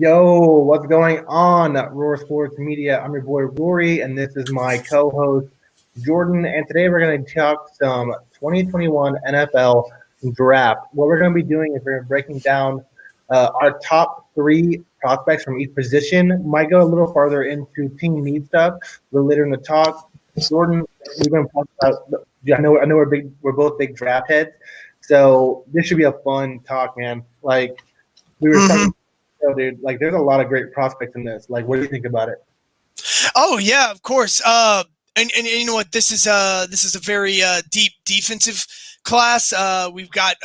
Yo, what's going on, Roar Sports Media? I'm your boy Rory, and this is my co-host Jordan. And today we're going to talk some 2021 NFL draft. What we're going to be doing is we're breaking down our top three prospects from each position. Might go a little farther into team need stuff, but later in the talk, Jordan, we're going to talk about. I know we're both big draft heads, so this should be a fun talk, man. Like we were talking. Dude, like there's a lot of great prospects in this. Like, what do you think about it? Oh yeah, of course. And you know what? This is a very deep defensive class. We've got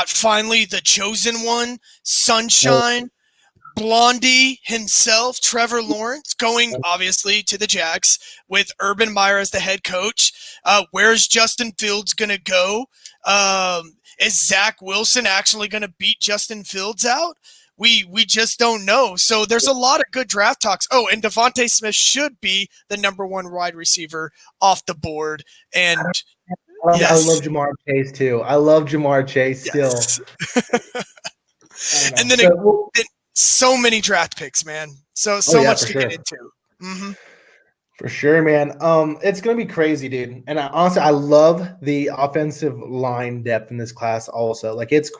finally the chosen one, Sunshine, Blondie himself, Trevor Lawrence, going obviously to the Jags with Urban Meyer as the head coach. Where's Justin Fields gonna go? Is Zach Wilson actually gonna beat Justin Fields out? We just don't know. So there's a lot of good draft talks. Oh, and Devontae Smith should be the number one wide receiver off the board. And I love Jamar Chase too. I love Jamar Chase still. Yes. And then so many draft picks, man. So much to get into. Mm-hmm. For sure, man. It's gonna be crazy, dude. And honestly, I love the offensive line depth in this class. Also, like it's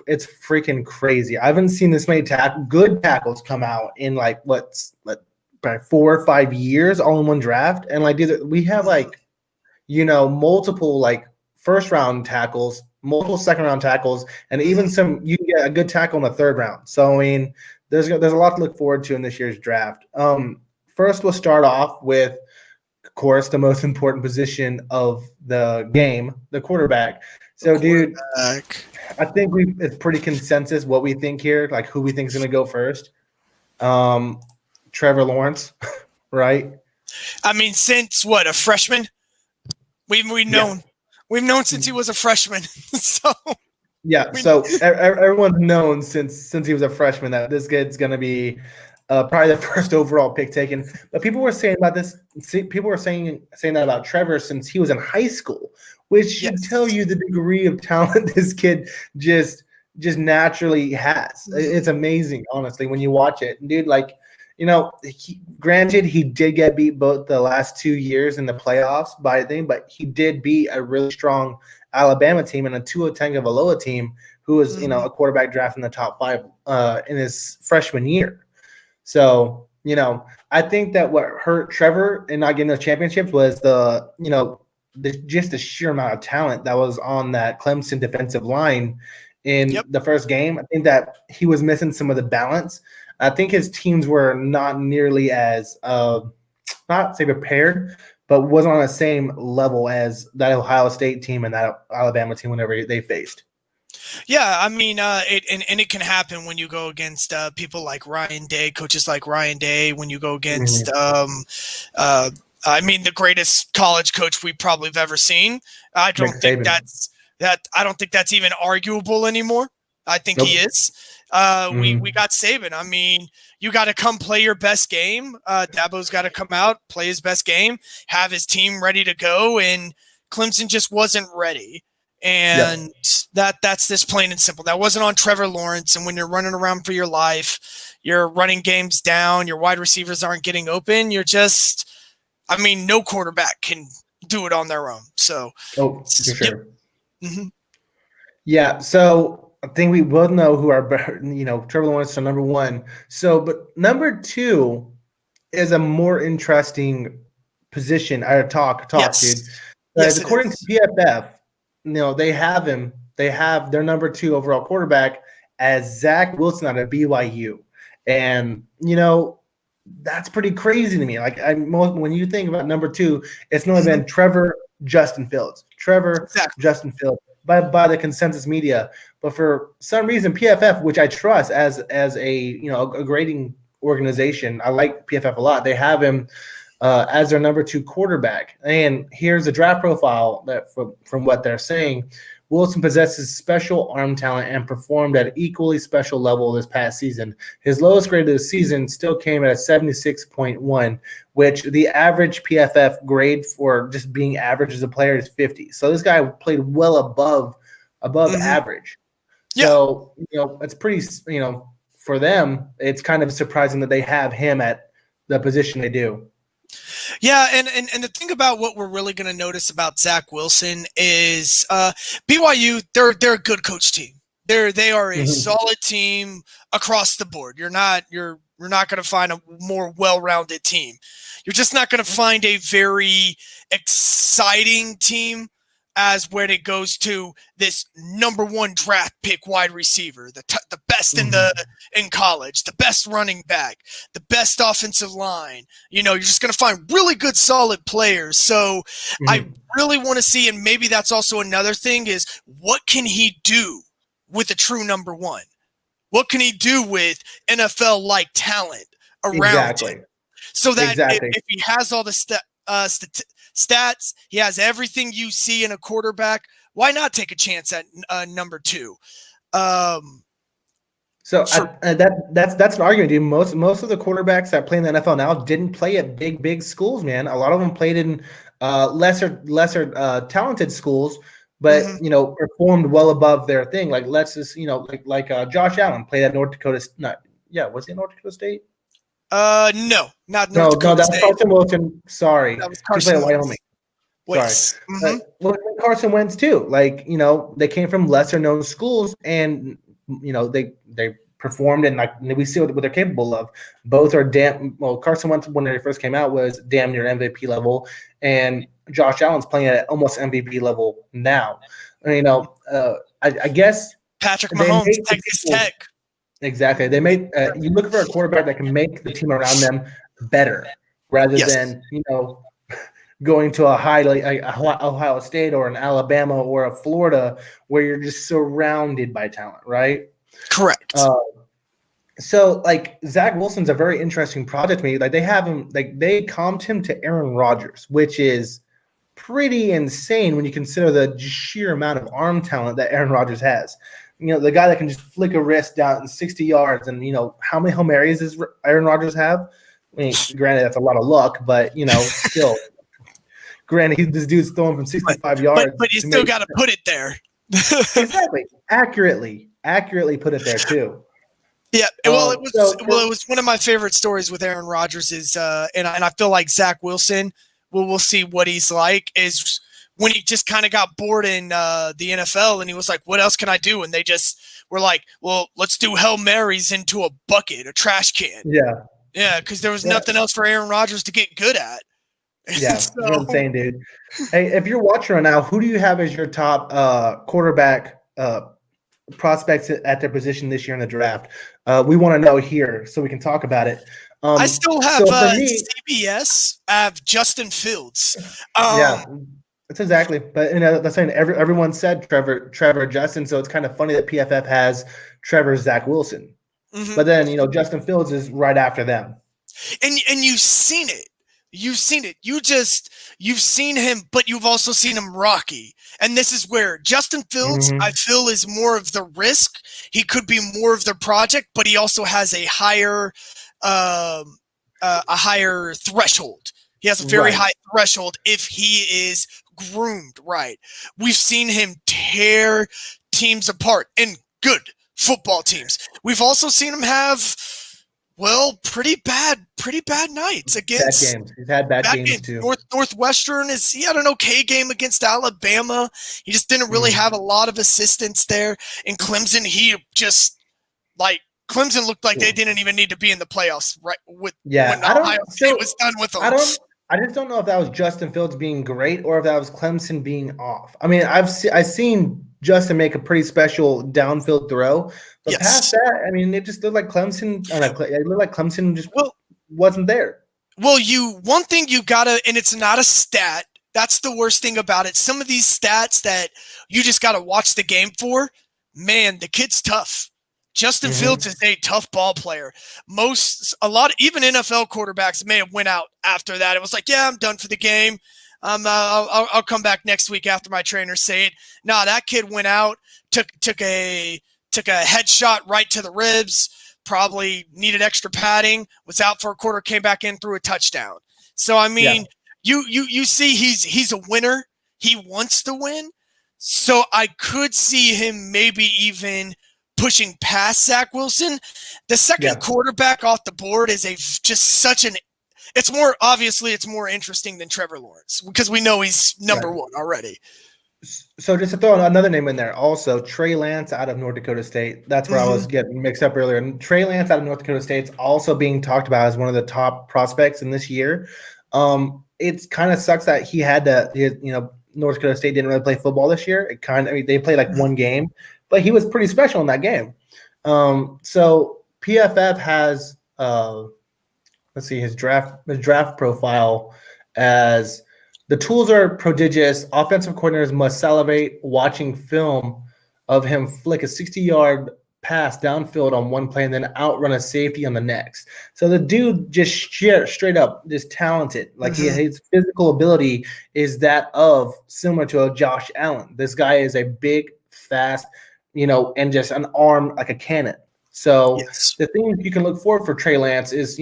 freaking crazy. I haven't seen this many good tackles come out in like 4 or 5 years, all in one draft. And like, dude, we have like, multiple like first round tackles, multiple second round tackles, and even some you can get a good tackle in the third round. So I mean, there's a lot to look forward to in this year's draft. First, we'll start off with, of course, the most important position of the game, the quarterback. So, dude, I think it's pretty consensus what we think here, like who we think is going to go first. Trevor Lawrence, right? I mean, since what, a freshman? We've known since he was a freshman. So everyone's known since he was a freshman that this kid's going to be probably the first overall pick taken. But people were saying about this. People were saying that about Trevor since he was in high school, which should tell you the degree of talent this kid just naturally has. It's amazing, honestly, when you watch it, dude. Like, granted, he did get beat both the last 2 years in the playoffs by a thing, but he did beat a really strong Alabama team and a Tua Tagovailoa team who was, a quarterback draft in the top 5 in his freshman year. So, I think that what hurt Trevor in not getting those championships was the sheer amount of talent that was on that Clemson defensive line in the first game. I think that he was missing some of the balance. I think his teams were not nearly as not say prepared, but wasn't on the same level as that Ohio State team and that Alabama team whenever they faced. Yeah, I mean, it can happen when you go against people like Ryan Day, coaches like Ryan Day. When you go against, the greatest college coach we probably have ever seen. I don't think that's even arguable anymore. I think he is. We got Saban. I mean, you got to come play your best game. Dabo's got to come out, play his best game, have his team ready to go, and Clemson just wasn't ready. And that's this plain and simple. That wasn't on Trevor Lawrence. And when you're running around for your life, you're running games down, your wide receivers aren't getting open. No quarterback can do it on their own. So, for sure. Yeah. So I think we both know who our, Trevor Lawrence is number one. So, but number two is a more interesting position. Talk, dude. According to PFF, they have him. They have their number 2 overall quarterback as Zach Wilson out of BYU, and that's pretty crazy to me. Like when you think about number 2, it's not been Trevor, Justin Fields, Justin Fields by the consensus media. But for some reason, PFF, which I trust as a a grading organization, I like PFF a lot. They have him as their number 2 quarterback. And here's a draft profile that from what they're saying. Wilson possesses special arm talent and performed at an equally special level this past season. His lowest grade of the season still came at a 76.1, which the average PFF grade for just being average as a player is 50. So this guy played well above average. So, it's pretty, for them, it's kind of surprising that they have him at the position they do. Yeah, and the thing about what we're really going to notice about Zach Wilson is BYU. They're a good coach team. They are a solid team across the board. You're not going to find a more well-rounded team. You're just not going to find a very exciting team as when it goes to this number 1 draft pick wide receiver, the best in college, the best running back, the best offensive line. You're just going to find really good, solid players. So I really want to see, and maybe that's also another thing, is what can he do with a true number 1? What can he do with NFL-like talent around him? So that if he has all the stats, he has everything you see in a quarterback, why not take a chance at number 2? That's an argument, dude. Most of the quarterbacks that play in the NFL now didn't play at big schools, man. A lot of them played in lesser talented schools, but performed well above their thing. Like like Josh Allen played at North Dakota. Was he at North Dakota State? No, not North Dakota that's State. Carson Wilson. Sorry, that was Carson he played at Wyoming. Sorry, Carson Wentz too. Like they came from lesser known schools, and they performed, and like we see what they're capable of. Both are Carson Wentz, when they first came out, was damn near MVP level, and Josh Allen's playing at almost MVP level now. I guess Patrick Mahomes, Texas Tech. Exactly. They made you look for a quarterback that can make the team around them better, rather than going to a high like Ohio State or an Alabama or a Florida where you're just surrounded by talent, right? Correct. So like Zach Wilson's a very interesting project to me. Like they have him, like they comped him to Aaron Rodgers, which is pretty insane when you consider the sheer amount of arm talent that Aaron Rodgers has. The guy that can just flick a wrist down in 60 yards, and how many Hail Marys does Aaron Rodgers have? I mean, granted, that's a lot of luck, but still. Granted, this dude's throwing from 65 yards. But you still got to put it there. Exactly. Accurately put it there too. Yeah. Well, it was one of my favorite stories with Aaron Rodgers is, and I feel like Zach Wilson, we'll see what he's like, is when he just kind of got bored in the NFL and he was like, what else can I do? And they just were like, well, let's do Hail Marys into a bucket, a trash can. Yeah. Yeah, because there was nothing else for Aaron Rodgers to get good at. Yeah, you're insane, dude. Hey, if you're watching right now, who do you have as your top quarterback prospects at their position this year in the draft? We want to know here so we can talk about it. I still have CBS. I have Justin Fields. Yeah. That's exactly, but that's saying everyone said Trevor, Justin. So it's kind of funny that PFF has Trevor, Zach Wilson, but then Justin Fields is right after them. And you've seen it. You've seen it. You've seen him, but you've also seen him rocky. And this is where Justin Fields, I feel, is more of the risk. He could be more of the project, but he also has a higher threshold. He has a very high threshold if he is groomed right. We've seen him tear teams apart in good football teams. We've also seen him have, pretty bad nights against bad games. He's had bad games too. Northwestern he had an okay game against Alabama. He just didn't really have a lot of assistance there. In Clemson, Clemson looked like they didn't even need to be in the playoffs, right? When Ohio State was done with them. I just don't know if that was Justin Fields being great or if that was Clemson being off. I mean, I've seen Justin make a pretty special downfield throw, but past that, I mean, it just looked like Clemson. It looked like Clemson just wasn't there. Well, one thing you gotta, and it's not a stat. That's the worst thing about it. Some of these stats that you just gotta watch the game for. Man, the kid's tough. Justin Fields is a tough ball player. Even NFL quarterbacks may have went out after that. It was like, yeah, I'm done for the game. I'll come back next week after my trainers say it. No, that kid went out, took a headshot right to the ribs, probably needed extra padding, was out for a quarter, came back in, threw a touchdown. So I mean, you see he's a winner. He wants to win. So I could see him maybe even pushing past Zach Wilson. The second quarterback off the board is it's more interesting than Trevor Lawrence because we know he's number one already. So just to throw another name in there, also Trey Lance out of North Dakota State. That's where I was getting mixed up earlier. And Trey Lance out of North Dakota State is also being talked about as one of the top prospects in this year. It kind of sucks that he had to, North Dakota State didn't really play football this year. They played like one game, but he was pretty special in that game. So PFF has, let's see, his draft profile as the tools are prodigious. Offensive coordinators must salivate watching film of him flick a 60-yard pass downfield on one play and then outrun a safety on the next. So the dude just straight up just talented. Like his physical ability is that of similar to a Josh Allen. This guy is a big, fast, and just an arm like a cannon. So the thing you can look for Trey Lance is,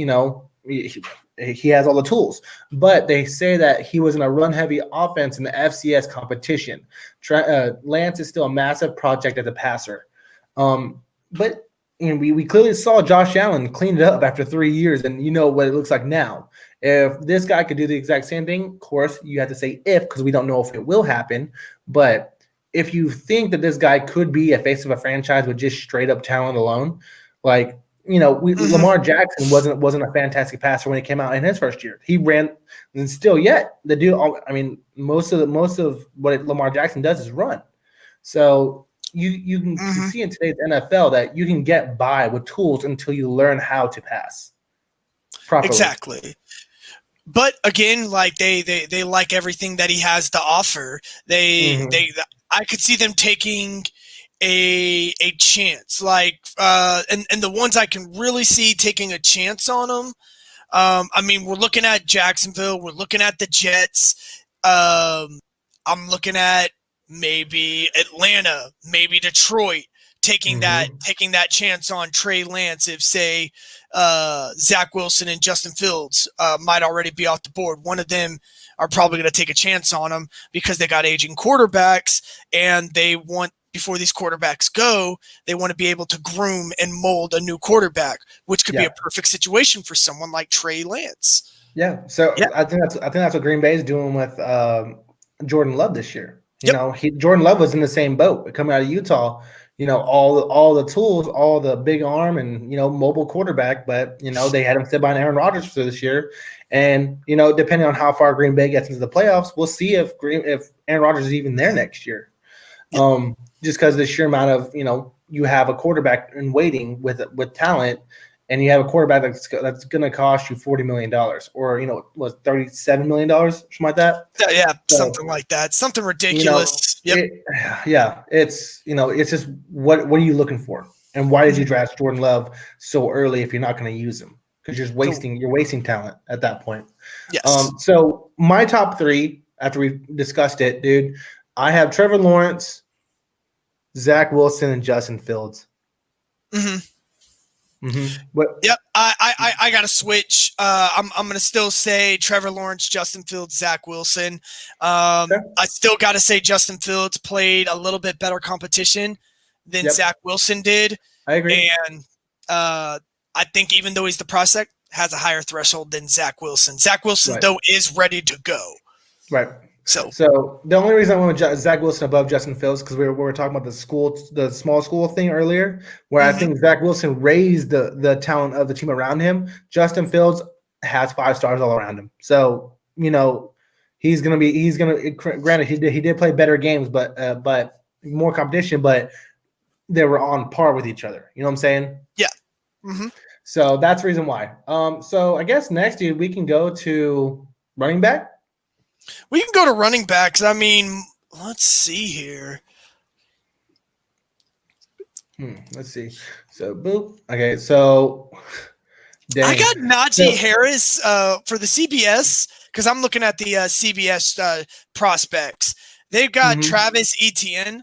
he has all the tools, but they say that he was in a run-heavy offense in the FCS competition. Lance is still a massive project as a passer. But we clearly saw Josh Allen clean it up after 3 years, and you know what it looks like now. If this guy could do the exact same thing, of course, you have to say if, because we don't know if it will happen. But if you think that this guy could be a face of a franchise with just straight-up talent alone, like – Lamar Jackson wasn't a fantastic passer when he came out in his first year. He ran, and still yet the dude. I mean, most of what Lamar Jackson does is run. So you can see in today's NFL that you can get by with tools until you learn how to pass properly. Exactly. But again, like they like everything that he has to offer. I could see them taking a chance, like and the ones I can really see taking a chance on them. I mean, we're looking at Jacksonville, we're looking at the Jets. I'm looking at maybe Atlanta, maybe Detroit taking that chance on Trey Lance if, say, Zach Wilson and Justin Fields might already be off the board. One of them are probably going to take a chance on him because they got aging quarterbacks, and they want, before these quarterbacks go, they want to be able to groom and mold a new quarterback, which could be a perfect situation for someone like Trey Lance. Yeah. So I think that's what Green Bay is doing with Jordan Love this year. Jordan Love was in the same boat coming out of Utah. All the tools, all the big arm and mobile quarterback, but they had him sit behind Aaron Rodgers for this year. And depending on how far Green Bay gets into the playoffs, we'll see if Aaron Rodgers is even there next year. Just because the sheer amount of you have a quarterback in waiting with talent, and you have a quarterback that's going to cost you $40 million, or was $37 million, something like that. Yeah, something like that, something ridiculous. It's it's just what are you looking for, and why did you draft Jordan Love so early if you're not going to use him? Because you're wasting talent at that point. Yes. So my top three after we discussed it, dude, I have Trevor Lawrence, Zach Wilson, and Justin Fields. Yep, I got to switch. I'm going to still say Trevor Lawrence, Justin Fields, Zach Wilson. I still got to say Justin Fields played a little bit better competition than Zach Wilson did. I agree. And I think even though he's the prospect, has a higher threshold than Zach Wilson. Zach Wilson, though, is ready to go. Right. So the only reason I went with Zach Wilson above Justin Fields, because we were talking about the small school thing earlier, where I think Zach Wilson raised the talent of the team around him. Justin Fields has 5 stars all around him. So, he's gonna granted he did play better games, but more competition, but they were on par with each other. You know what I'm saying? Yeah. So that's the reason why. So I guess next, dude, we can go to running back. We can go to running backs. I mean, let's see here. Let's see. So, boop. Okay, so dang. I got Najee Harris for the CBS because I'm looking at the CBS prospects. They've got Travis Etienne.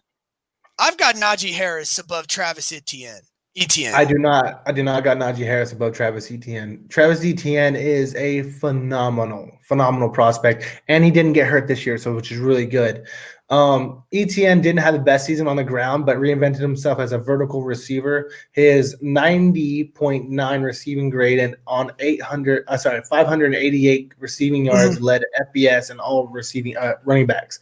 I've got Najee Harris above Travis Etienne. Etienne. I do not got Najee Harris above Travis Etienne. Travis Etienne is a phenomenal prospect, and he didn't get hurt this year, so which is really good. Etienne didn't have the best season on the ground, but reinvented himself as a vertical receiver. His 90.9 receiving grade and on 588 receiving yards led FBS and all receiving running backs,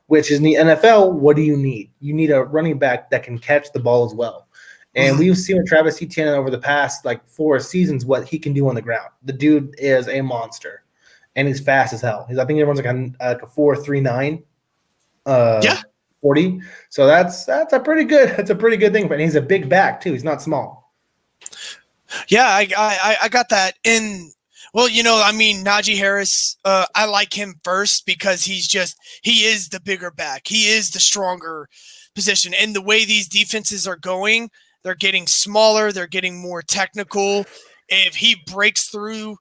which is in the NFL. What do you need? You need a running back that can catch the ball as well. And we've seen with Travis Etienne over the past 4 seasons what he can do on the ground. The dude is a monster, and he's fast as hell. I think everyone's like a 4.39, 40. So that's a pretty good thing. But he's a big back too. He's not small. Yeah, I got that. Well, Najee Harris, I like him first because he is the bigger back. He is the stronger position. And the way these defenses are going, they're getting smaller. They're getting more technical. If he breaks through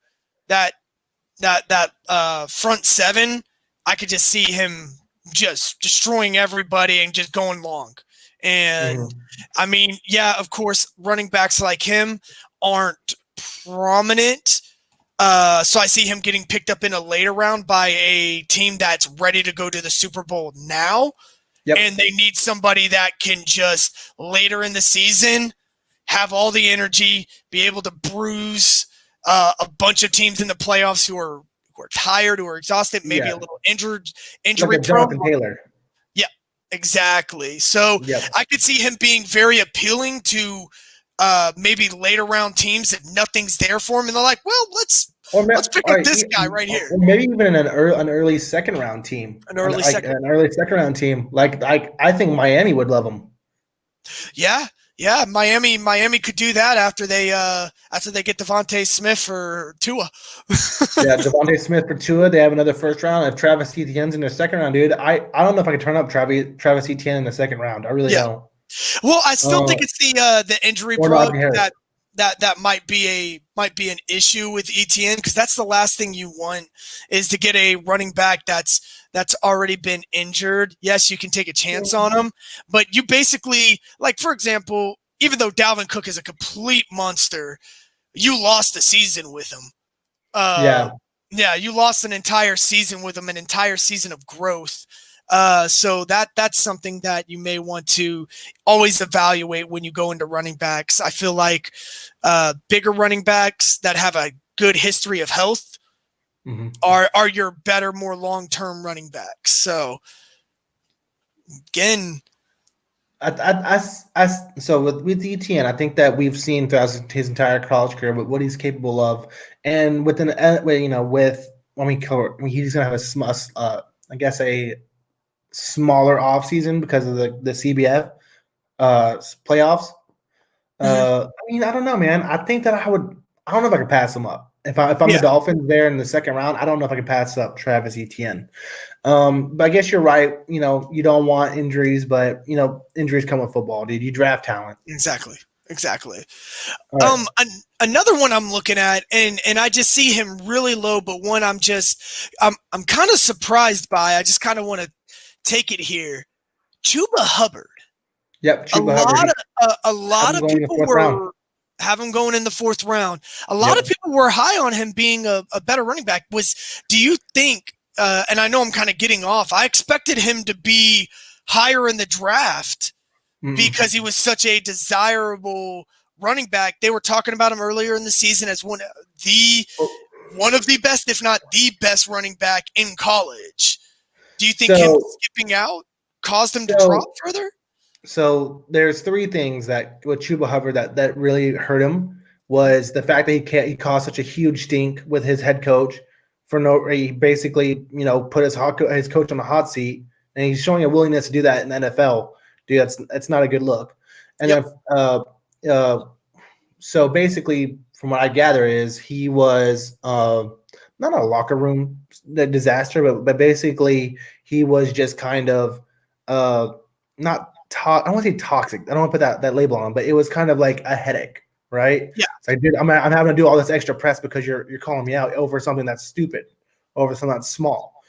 that front seven, I could just see him just destroying everybody and just going long. And of course, running backs like him aren't prominent. So I see him getting picked up in a later round by a team that's ready to go to the Super Bowl now. Yep. And they need somebody that can just later in the season have all the energy, be able to bruise a bunch of teams in the playoffs who are tired, who are exhausted, maybe a little injury like Jonathan Taylor. Yeah, exactly. So I could see him being very appealing to maybe later round teams that nothing's there for him, and they're like, well, let's pick up this guy right here. Or maybe even an early second round team. An early second round team. I think Miami would love him. Yeah, Miami could do that after they get Devontae Smith for Tua. Devontae Smith for Tua. They have another first round. If Travis Etienne's in their second round, dude, I don't know if I could turn up Travis Etienne in the second round. I really don't. Well, I still think it's the injury bug that might be an issue with Etienne, because that's the last thing you want is to get a running back that's already been injured. Yes, you can take a chance on him, but you basically, like, for example, even though Dalvin Cook is a complete monster, you lost a season with him. You lost an entire season with him, an entire season of growth. So that's something that you may want to always evaluate when you go into running backs. I feel like bigger running backs that have a good history of health are your better, more long-term running backs. So again, so with Etienne, I think that we've seen throughout his entire college career what he's capable of, and he's gonna have a smaller offseason because of the CBF playoffs. I don't know, man. I think that I don't know if I could pass him up. If I'm the Dolphins there in the second round, I don't know if I could pass up Travis Etienne. But I guess you're right. You don't want injuries, but injuries come with football, dude. You draft talent. Exactly. Right. Another one I'm looking at, and I just see him really low, but one I'm kind of surprised by. I just kind of want to take it here. Chuba Hubbard. Yep. Chuba Hubbard. A lot of people have him going in the fourth round. A lot of people were high on him being a better running back. Do you think, and I know I'm kind of getting off, I expected him to be higher in the draft because he was such a desirable running back. They were talking about him earlier in the season as one of the best, if not the best running back in college. Do you think him skipping out caused him to drop further? So there's 3 things with Chuba Hubbard that really hurt him was the fact that he caused such a huge stink with his head coach he basically put his coach on the hot seat, and he's showing a willingness to do that in the NFL. Dude, that's not a good look. And then so basically, from what I gather, is he was not a locker room disaster, but basically he was just kind of not. I don't want to say toxic. I don't want to put that label on him, but it was kind of like a headache, right? Yeah. It's like, dude, I'm having to do all this extra press because you're calling me out over something that's stupid, over something that's small.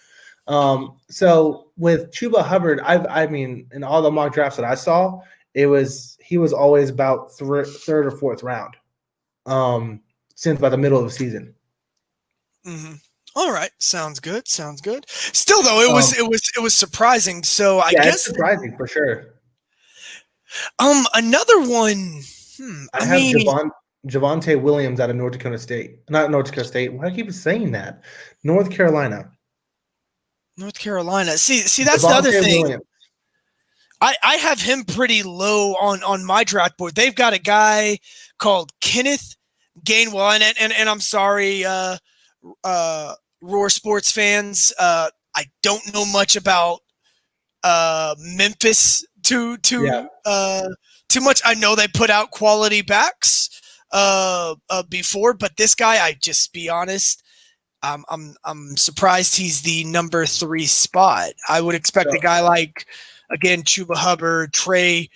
So with Chuba Hubbard, in all the mock drafts that I saw, he was always about third or fourth round, since about the middle of the season. Mm-hmm. All right, sounds good. Sounds good. Still, though, it was surprising. So I guess it's surprising for sure. Another one. I have Javonte Williams out of North Dakota State. Not North Dakota State. Why do I keep saying that? North Carolina. North Carolina. See, that's Javonte the other thing. Williams. I have him pretty low on my draft board. They've got a guy called Kenneth Gainwell, and I'm sorry, Roar sports fans. I don't know much about Memphis too much. I know they put out quality backs before, but this guy, I just be honest, I'm surprised he's the number 3 spot. I would expect a guy like, again, Chuba Hubbard, Trey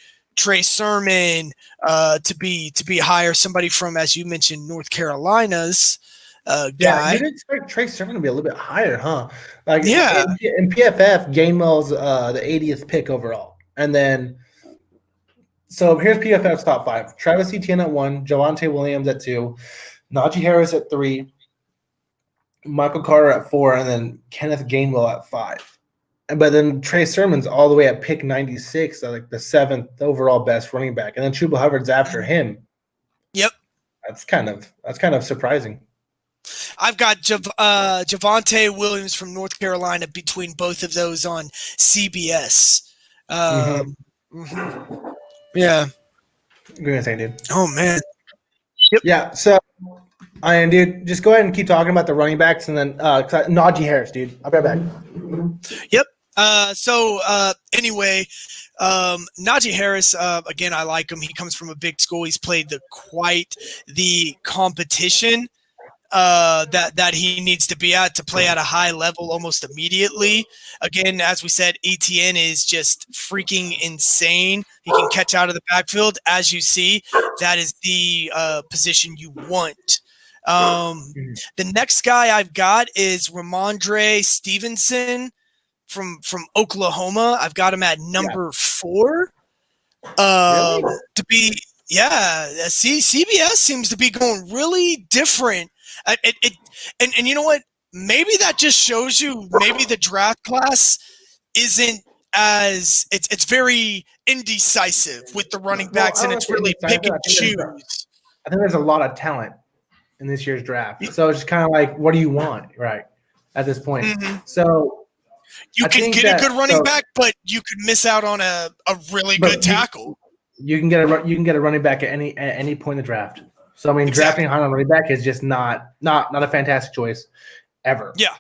Sermon to be higher. Somebody from, as you mentioned, North Carolina's guy. Yeah, you'd expect Trey Sermon to be a little bit higher, huh? Like, yeah. In PFF, Gainwell's the 80th pick overall, and then so here's PFF's top 5: Travis Etienne at 1, Javonte Williams at 2, Najee Harris at 3, Michael Carter at 4, and then Kenneth Gainwell at 5. But then Trey Sermon's all the way at pick 96, like the 7th overall best running back, and then Chuba Hubbard's after him. Yep, that's kind of surprising. I've got Javonte Williams from North Carolina between both of those on CBS. Yeah. Give me a second, dude. Oh man. Yep. Yeah. So, dude, just go ahead and keep talking about the running backs, and then Najee Harris, dude. I'll be right back. Yep. Anyway, Najee Harris, again, I like him. He comes from a big school. He's played quite the competition that he needs to be at to play at a high level almost immediately. Again, as we said, ETN is just freaking insane. He can catch out of the backfield. As you see, that is the position you want. The next guy I've got is Ramondre Stevenson from Oklahoma. I've got him at number 4. Really? CBS seems to be going really different. And you know what? Maybe that just shows you maybe the draft class isn't as it's very indecisive with the running backs, and it's really pick and choose. I think there's a lot of talent in this year's draft, so it's just kind of like, what do you want, right? At this point, So you can get a good running back, but you could miss out on a really good tackle. You can get a running back at any point in the draft. So I mean, drafting high on running back is just not a fantastic choice ever. Yeah,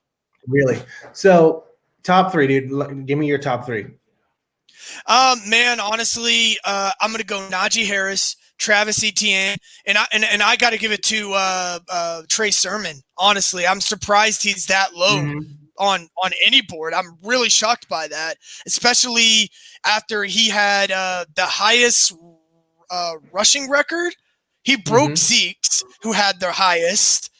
really. So top 3, dude. Give me your top 3. Man, honestly, I'm gonna go Najee Harris, Travis Etienne, and I got to give it to Trey Sermon. Honestly, I'm surprised he's that low on any board. I'm really shocked by that, especially after he had the highest rushing record. He broke Zeke's, who had their highest,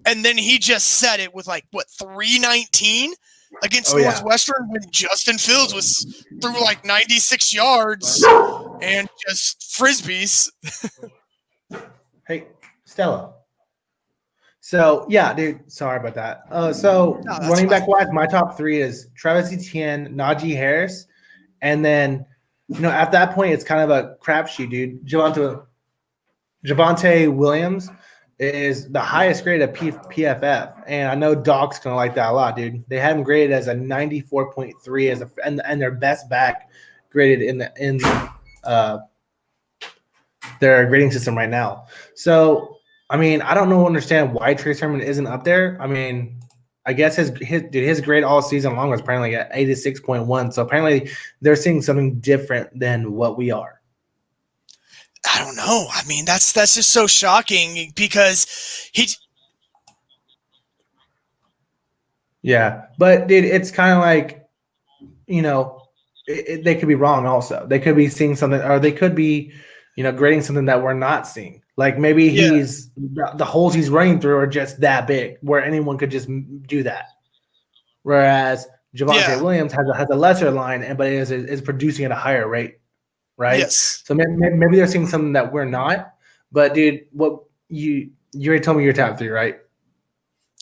and then he just set it with 319 against Northwestern when Justin Fields was threw 96 yards and just frisbees. Hey, Stella. So yeah, dude. Sorry about that. Running back wise, my top 3 is Travis Etienne, Najee Harris, and then at that point it's kind of a crapshoot, dude. Javonte Williams is the highest grade at PFF, and I know Doc's gonna like that a lot, dude. They have him graded as a 94.3 and their best back graded in their grading system right now. So I mean, I don't understand why Trey Sermon isn't up there. I mean, I guess his grade all season long was apparently at 86.1. So apparently they're seeing something different than what we are. I don't know. I mean, that's just so shocking because Yeah, but dude, it's kind of like, they could be wrong also. They could be seeing something, or they could be, grading something that we're not seeing. Like maybe the holes he's running through are just that big where anyone could just do that. Whereas Javonte Williams has a lesser line, but is producing at a higher rate. right? Yes. So maybe they're seeing something that we're not. But dude, what you already told me your top three, right?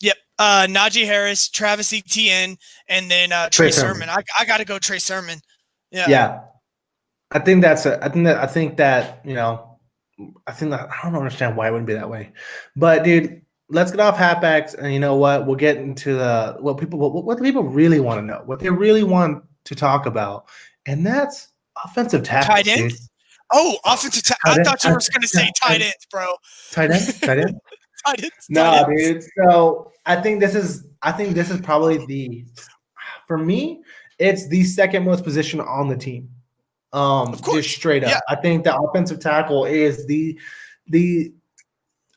Yep. Najee Harris, Travis Etienne, and then Trey Sermon. I got to go Trey Sermon. Yeah. Yeah. I think that you know, I don't understand why it wouldn't be that way. But dude, let's get off halfbacks, and you know what? We'll get into what the people really want to know, what they really want to talk about, and that's offensive tackles, Tight end? dude. Oh, offensive I thought you were going to say tight ends, bro. Tight end? Tight ends. No, dude. So I think this is probably for me, it's the second most position on the team. Just straight up. Yeah. I think the offensive tackle is the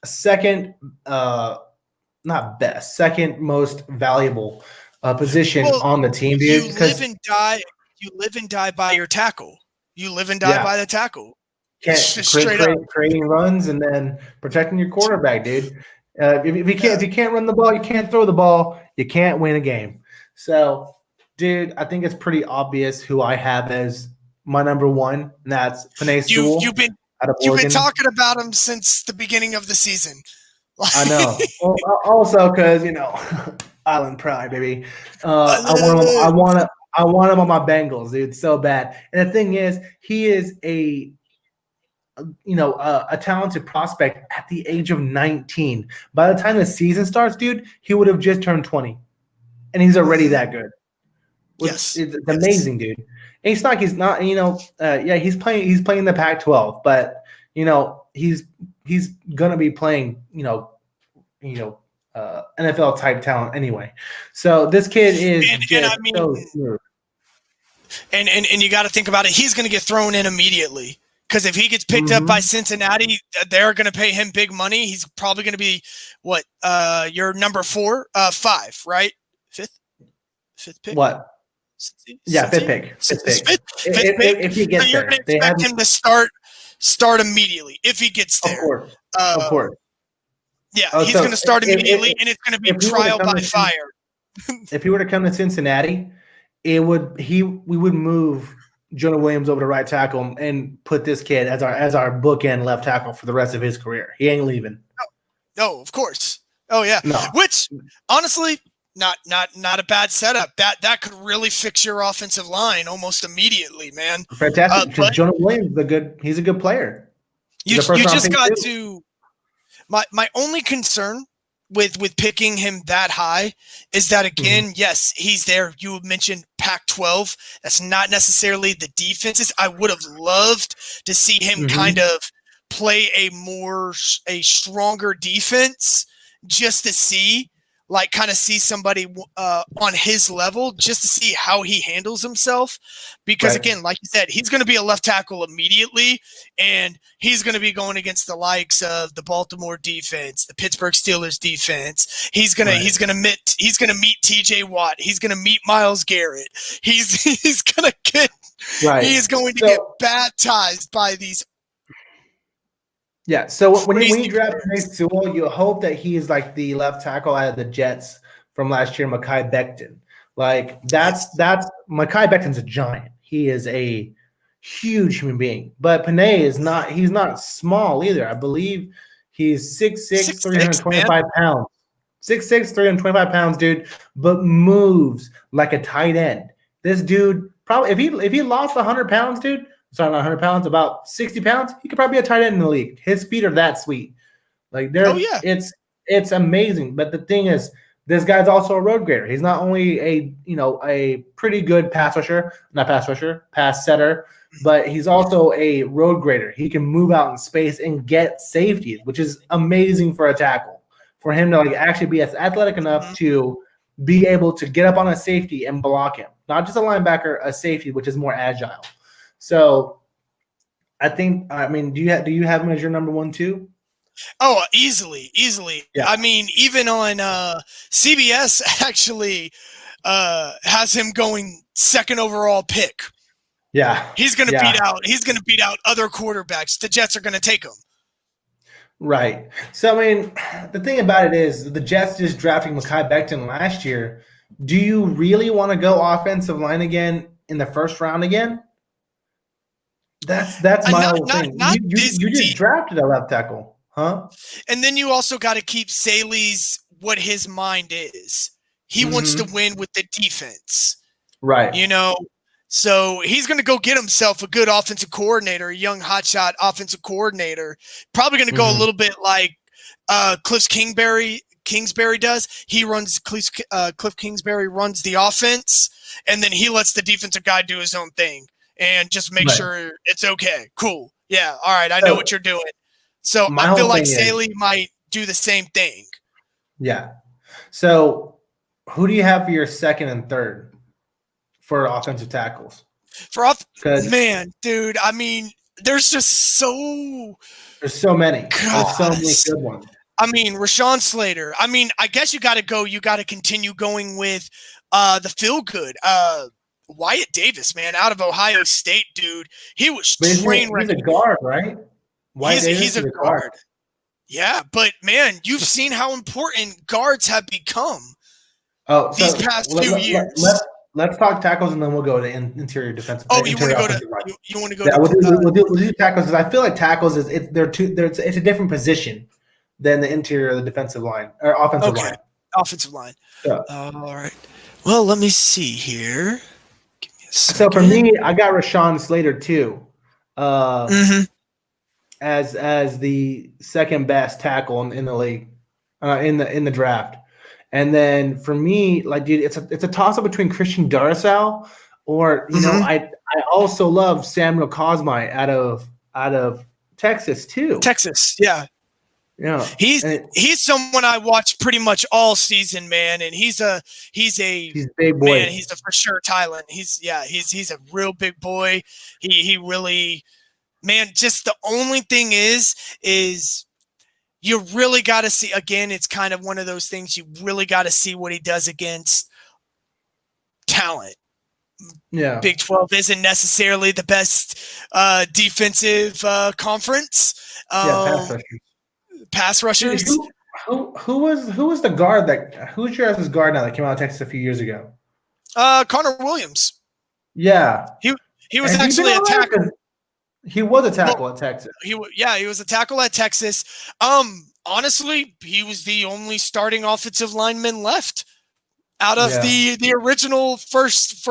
second, not best, second most valuable position on the team, dude. You live and die by your tackle. You live and die by the tackle. Creating runs and then protecting your quarterback, dude. If you can't run the ball, you can't throw the ball, you can't win a game. So, dude, I think it's pretty obvious who I have as my number one, and that's Penei Sewell. You've been talking about him since the beginning of the season. I know. Well, also, because Island Pride, baby. I want him on my Bengals, dude, so bad. And the thing is, he is a talented prospect at the age of 19. By the time the season starts, dude, he would have just turned 20, and he's already that good. It's amazing, dude. And it's not like he's not, he's playing the Pac-12, but he's gonna be playing, NFL type talent anyway. So this kid is so smooth. And you got to think about it. He's going to get thrown in immediately because if he gets picked up by Cincinnati, they're going to pay him big money. He's probably going to be your number 5, right? Fifth pick. What? Yeah, fifth pick. If he gets you're going to expect him to start immediately if he gets there. Of course. Yeah, he's going to start immediately, and it's going to be trial by fire. If he were to come to Cincinnati, we would move Jonah Williams over to right tackle and put this kid as our bookend left tackle for the rest of his career. He ain't leaving. No, of course. Oh yeah. No. Which honestly, not a bad setup. That could really fix your offensive line almost immediately, man. Fantastic. Jonah Williams he's a good player. You just got to my only concern with picking him that high is that, again, yes, he's there. You mentioned Pac-12. That's not necessarily the defenses. I would have loved to see him kind of play a stronger defense just to see, kind of see somebody on his level, just to see how he handles himself. Because, again, like you said, he's going to be a left tackle immediately, and he's going to be going against the likes of the Baltimore defense, the Pittsburgh Steelers defense. He's going to meet TJ Watt. He's going to meet Myles Garrett. He's going to get get baptized by these. Yeah, so when you draft Penei Sewell, you hope that he is like the left tackle out of the Jets from last year, Mekhi Becton. That's Mekhi Becton's a giant. He is a huge human being. But Penei is not. He's not small either. I believe he's 6'6", 325 pounds. 6'6", 325 pounds, dude. But moves like a tight end. This dude probably if he lost 100 pounds, dude. Sorry, not 100 pounds, about 60 pounds. He could probably be a tight end in the league. His feet are that sweet. It's amazing. But the thing is, this guy's also a road grader. He's not only a pretty good pass setter, but he's also a road grader. He can move out in space and get safeties, which is amazing for a tackle. For him to actually be athletic enough to be able to get up on a safety and block him. Not just a linebacker, a safety, which is more agile. So, do you have him as your number 1 too? Oh, easily. Yeah. I mean, even on CBS actually has him going second overall pick. Yeah, he's going to beat out. He's going to beat out other quarterbacks. The Jets are going to take him. Right. So, the thing about it is the Jets just drafting Mekhi Becton last year. Do you really want to go offensive line again in the first round again? That's my whole Not thing. not this You just deep. drafted a left tackle, huh? And then you also got to keep Saley's what his mind is. He wants to Mm-hmm. win with the defense. Right. You know, so he's going to go get himself a good offensive coordinator, a young hotshot offensive coordinator. Probably going to go a little bit like Cliff Kingsbury does. He runs Cliff Kingsbury runs the offense, and then he lets the defensive guy do his own thing and just make sure it's okay. Cool. Yeah. All right. I know what you're doing. So I feel like Saley might do the same thing. Yeah. So who do you have for your second and third for offensive tackles? Man, dude, I mean, there's so many. There's so many good ones. I mean, Rashawn Slater. I mean, I guess you got to continue going with the feel good. Wyatt Davis, man, out of Ohio State, dude. He was train wreck. He's a guard, right? He's a guard. Yeah, but man, you've seen how important guards have become these past few years. Let's talk tackles and then we'll go to interior defensive. Oh, you want to go to? You want to go? Yeah, we'll do tackles because I feel like tackles it's a different position than the interior of the defensive line or offensive line. Offensive line. Yeah. All right. Well, let me see here. Give me a second. So for me, I got Rashawn Slater too. As the second best tackle in the league, in the draft, and then for me, like, dude, it's a toss up between Christian Darrisaw or you know, I also love Samuel Cosmi out of Texas too. Texas, yeah. Yeah, he's someone I watched pretty much all season, man, and he's a big boy. Man, he's a for sure talent. He's a real big boy. He really. Man, just the only thing is you really got to see, again, it's kind of one of those things you really got to see what he does against talent. Yeah. Big 12 isn't necessarily the best defensive conference. Pass rushers. Who was the guard who's your guys' guard now that came out of Texas a few years ago? Connor Williams. Yeah. He was actually a tackle. He was a tackle at Texas. He was a tackle at Texas. Honestly, he was the only starting offensive lineman left out of the original first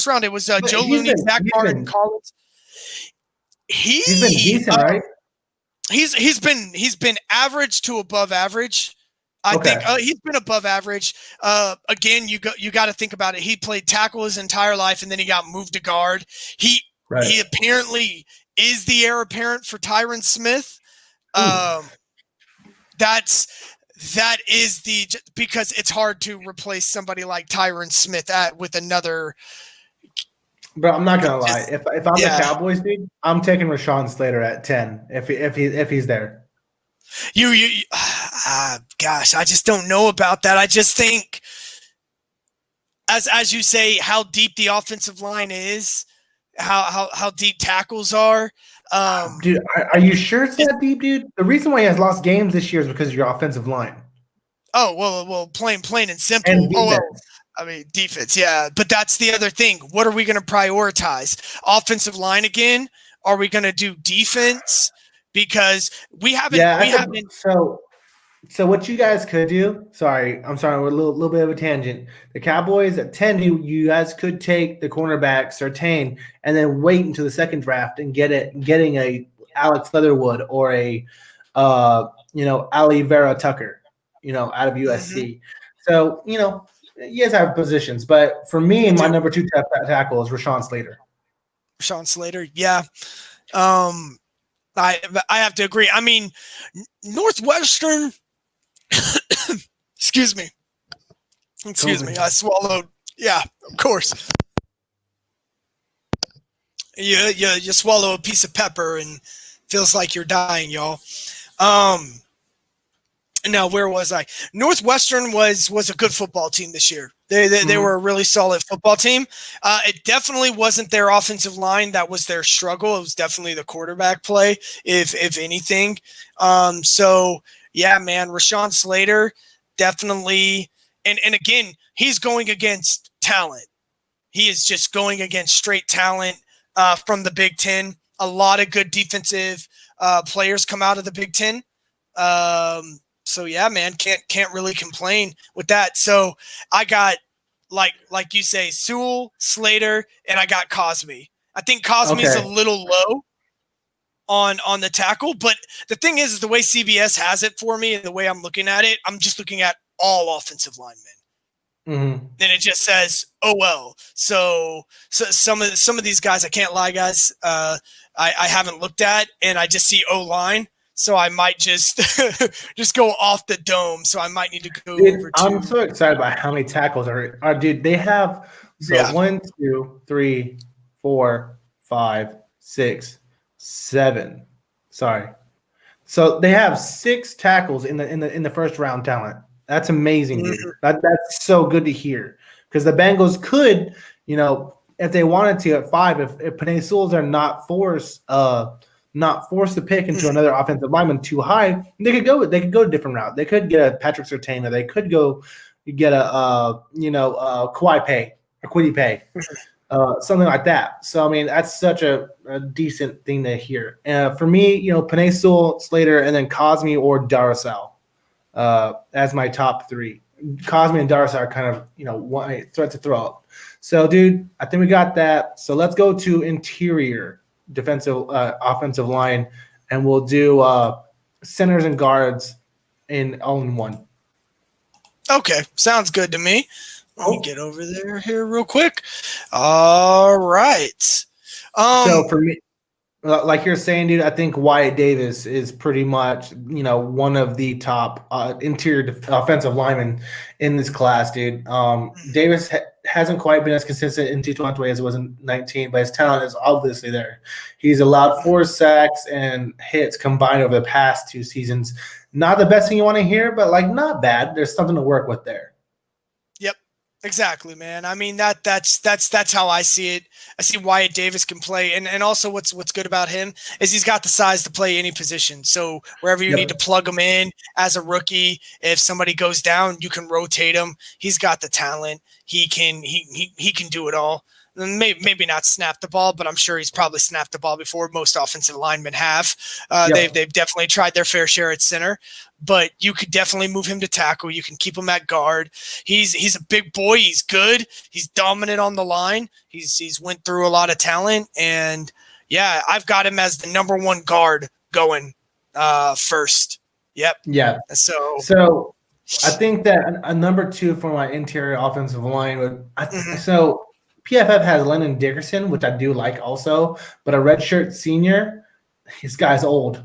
round. It was Joe Looney, Zach Martin, Collins. He's been decent, right? He's been average to above average. I think he's been above average. Again, you got to think about it. He played tackle his entire life, and then he got moved to guard. He apparently is the heir apparent for Tyron Smith. That is because it's hard to replace somebody like Tyron Smith with another. But I'm not gonna lie. If I'm the Cowboys, dude, I'm taking Rashawn Slater at 10 if he's there. Gosh, I just don't know about that. I just think, as you say, how deep the offensive line is. How deep tackles are. Dude, are you sure it's that deep, dude? The reason why he has lost games this year is because of your offensive line. Oh, well, plain and simple. And defense, yeah. But that's the other thing. What are we going to prioritize? Offensive line again? Are we going to do defense? Because we haven't. So what you guys could do, I'm sorry, we're a little bit of a tangent. The Cowboys at 10, you guys could take the cornerback Surtain and then wait until the second draft and getting a Alex Leatherwood or a Ali Vera Tucker, out of USC. So, you guys have positions, but for me, my number 2 tackle is Rashawn Slater. Rashawn Slater, yeah. I have to agree. I mean, Northwestern. Excuse me. I swallowed. Yeah, of course. You swallow a piece of pepper and feels like you're dying, y'all. Now where was I? Northwestern was a good football team this year. They were a really solid football team. It definitely wasn't their offensive line that was their struggle. It was definitely the quarterback play, if anything. So yeah, man, Rashawn Slater definitely, and again, he's going against talent. He is just going against straight talent. from the Big Ten. A lot of good defensive players come out of the Big Ten. So yeah, man, can't really complain with that. So I got like you say, Sewell, Slater, and I got Cosme. I think Cosme's a little low on the tackle, but the thing is the way CBS has it for me and the way I'm looking at it, I'm just looking at all offensive linemen. Mm-hmm. And it just says OL. So some of these guys, I can't lie, guys, I haven't looked at, and I just see O-line. So I might just just go off the dome. So I might need to go over to. I'm so excited about how many tackles are dude. They have 1, 2, 3, 4, 5, 6, 7. Sorry. So they have 6 tackles in the first round talent. That's amazing, dude. That's so good to hear. Because the Bengals could, if they wanted to at 5, if Penei Sewells are not forced to pick into another offensive lineman too high, they could go a different route. They could get a Patrick Surtain, or they could go get a Kwity Paye, something like that. So I mean, that's such a decent thing to hear. For me, Penei Sewell, Slater, and then Cosme or Darrisaw as my top 3. Cosme and Darrisaw are kind of one threat to throw out. So, dude, I think we got that. So let's go to interior defensive offensive line, and we'll do centers and guards all in one. Okay, sounds good to me. Let me get over there here real quick. All right. So for me, like you're saying, dude, I think Wyatt Davis is pretty much one of the top interior offensive linemen in this class, dude. Davis hasn't quite been as consistent in 2020 as it was in 19, but his talent is obviously there. He's allowed 4 sacks and hits combined over the past 2 seasons. Not the best thing you want to hear, but not bad. There's something to work with there. Yep, exactly, man. I mean that's how I see it. I see Wyatt Davis can play, and also what's good about him is he's got the size to play any position. So wherever you need to plug him in as a rookie, if somebody goes down, you can rotate him. He's got the talent. He can do it all. Maybe not snap the ball, but I'm sure he's probably snapped the ball before. Most offensive linemen have. They've definitely tried their fair share at center, but you could definitely move him to tackle. You can keep him at guard. He's a big boy. He's good. He's dominant on the line. He's went through a lot of talent, and yeah, I've got him as the number 1 guard going first. Yep. Yeah. So I think that a number 2 for my interior offensive line would. So PFF has Landon Dickerson, which I do like also, but a redshirt senior, this guy's old.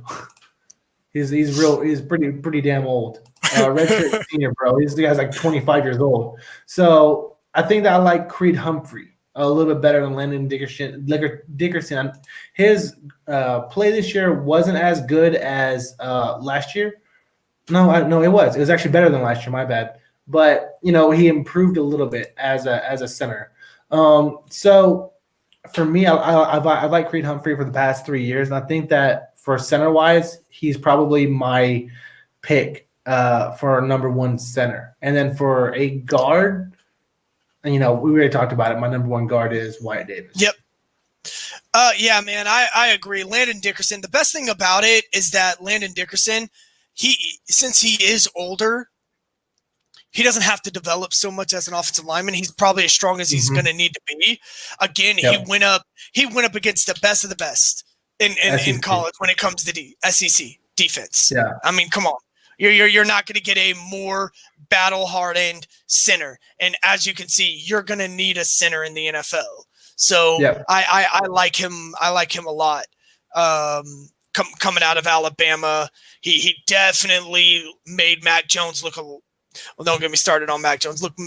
He's pretty damn old. Redshirt senior, bro. The guy's like 25 years old. So I think that I like Creed Humphrey a little bit better than Landon Dickerson. His play this year wasn't as good as last year. No, it was. It was actually better than last year. My bad. But he improved a little bit as a center. So for me, I've liked Creed Humphrey for the past 3 years, and I think that for center wise, he's probably my pick for number 1 center. And then for a guard, we already talked about it. My number 1 guard is Wyatt Davis. Yep. Yeah, man, I agree. Landon Dickerson. The best thing about it is that Landon Dickerson, since he is older, he doesn't have to develop so much as an offensive lineman. He's probably as strong as he's going to need to be. Again, he went up against the best of the best in college when it comes to SEC defense. Yeah. I mean, come on. You're not going to get a more battle-hardened center. And as you can see, you're going to need a center in the NFL. So I like him. I like him a lot. Coming out of Alabama, he definitely made Mac Jones look well, don't get me started on Mac Jones. Look,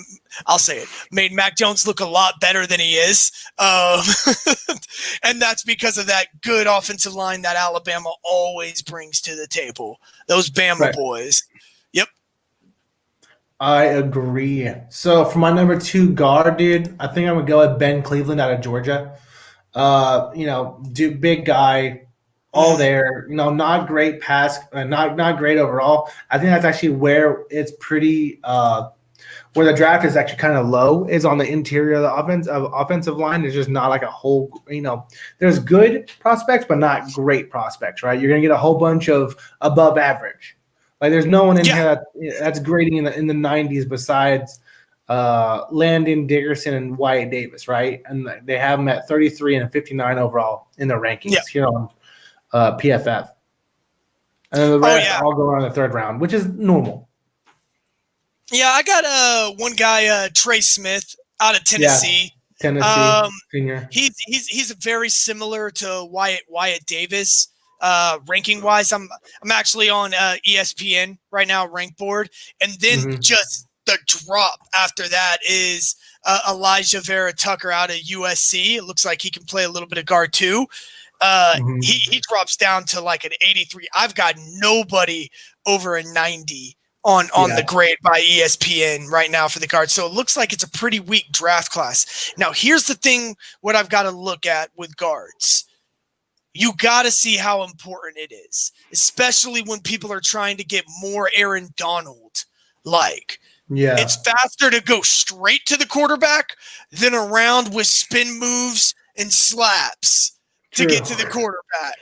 I'll say it. Made Mac Jones look a lot better than he is. And that's because of that good offensive line that Alabama always brings to the table. Those Bama boys. Yep. I agree. So for my number 2 guard, dude, I think I'm going to go with Ben Cleveland out of Georgia. Big guy, all there, not great pass, not great overall. I think that's actually where it's pretty where the draft is actually kind of low is on the interior of the offensive line. There's just not like a whole, there's good prospects, but not great prospects, right? You're going to get a whole bunch of above average. Like there's no one in here that's grading in the 90s besides Landon Dickerson and Wyatt Davis, right? And they have them at 33 and 59 overall in their rankings here on PFF. And then the rest all go around the third round, which is normal. Yeah, I got one guy, Trey Smith, out of Tennessee. Tennessee senior. He's very similar to Wyatt Davis, ranking wise. I'm actually on ESPN right now, rank board, and then just the drop after that is Elijah Vera Tucker out of USC. It looks like he can play a little bit of guard too. He drops down to like an 83. I've got nobody over a 90 on the grade by ESPN right now for the guards. So it looks like it's a pretty weak draft class. Now, here's the thing, what I've got to look at with guards. You got to see how important it is, especially when people are trying to get more Aaron Donald like. Yeah. It's faster to go straight to the quarterback than around with spin moves and slaps to get to the quarterback.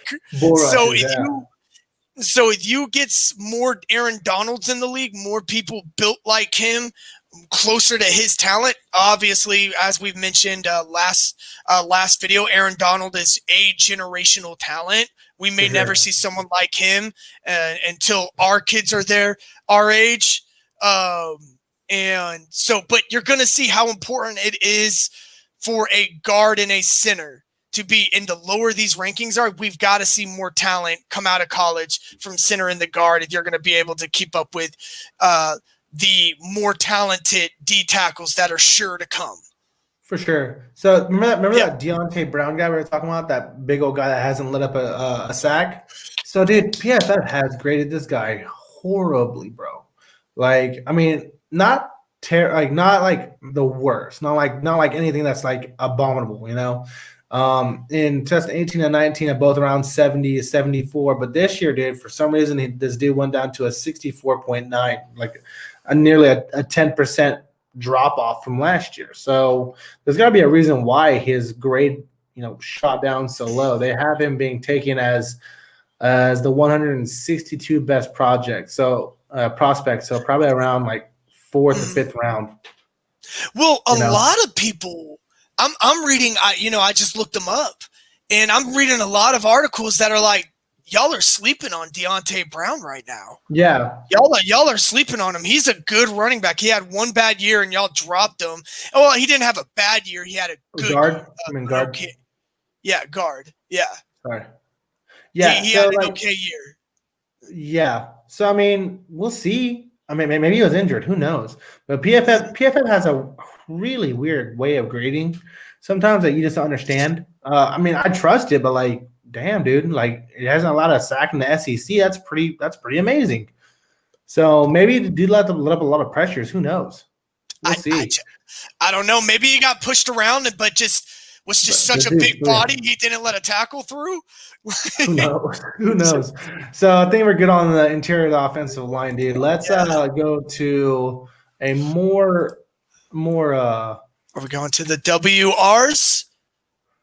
So if you get more Aaron Donalds in the league, more people built like him, closer to his talent. Obviously, as we've mentioned last video, Aaron Donald is a generational talent. We may never see someone like him until our kids are there, our age. And so, but you're going to see how important it is for a guard and a center to be, in the lower these rankings are, we've got to see more talent come out of college from center and the guard if you're going to be able to keep up with the more talented D tackles that are sure to come. For sure. So remember that Deontay Brown guy we were talking about, that big old guy that hasn't lit up a sack? So, dude, PFF has graded this guy horribly, bro. Like, I mean, not like the worst, not like anything that's like abominable, you know. In 2018 and 19 are both around 70 to 74, but this year, dude, for some reason this dude went down to a 64.9, like nearly a 10% drop off from last year. So there's got to be a reason why his grade, shot down so low. They have him being taken as the 162 best prospect, so probably around like 4th or 5th round. Well, a lot of people. I'm reading, I just looked them up, and I'm reading a lot of articles that are like, y'all are sleeping on Deontay Brown right now. Yeah. Y'all are sleeping on him. He's a good running back. He had one bad year, and y'all dropped him. Oh, well, he didn't have a bad year. He had a good guard. Guard. Okay. Yeah, guard. Yeah. Sorry. Yeah. He had an okay year. Yeah. So, I mean, we'll see. I mean, maybe he was injured. Who knows? But PFF has a really weird way of grading sometimes that you just don't understand. I mean, I trust it, but like, damn, dude, like it hasn't allowed a sack in the SEC. That's pretty amazing. So maybe the dude let up a lot of pressures. Who knows? We'll see. I don't know. Maybe he got pushed around, but was such a big body he didn't let a tackle through. Who knows? So I think we're good on the interior of the offensive line, dude. Let's go to a more. Are we going to the WRs?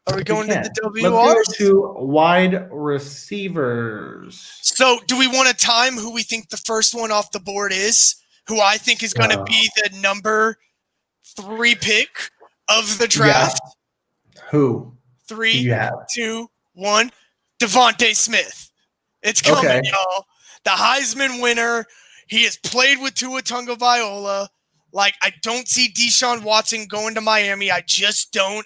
Are we going to the WRs? Let's go to wide receivers. So do we want to time who we think the first one off the board is? Who I think is going to be the number 3 pick of the draft? Yeah. Who? 3, 2, 1. Devontae Smith. It's coming, y'all. The Heisman winner. He has played with Tua Tagovailoa. Like, I don't see Deshaun Watson going to Miami. I just don't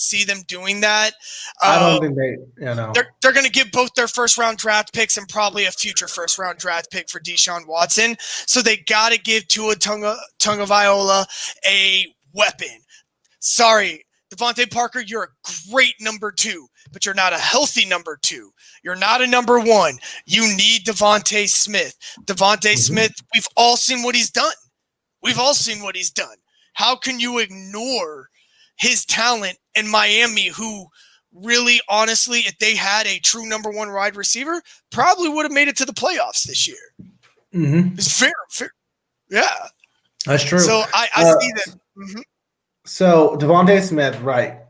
see them doing that. I don't think they're going to give both their first-round draft picks and probably a future first-round draft pick for Deshaun Watson. So they got to give Tua Tagovailoa a weapon. Sorry, Devontae Parker, you're a great number 2, but you're not a healthy number 2. You're not a number 1. You need Devontae Smith. Smith, we've all seen what he's done. How can you ignore his talent in Miami, who really, honestly, if they had a true number 1 wide receiver, probably would have made it to the playoffs this year? Mm-hmm. It's fair. Yeah. That's true. So I see that. Mhm. So Devontae Smith, right?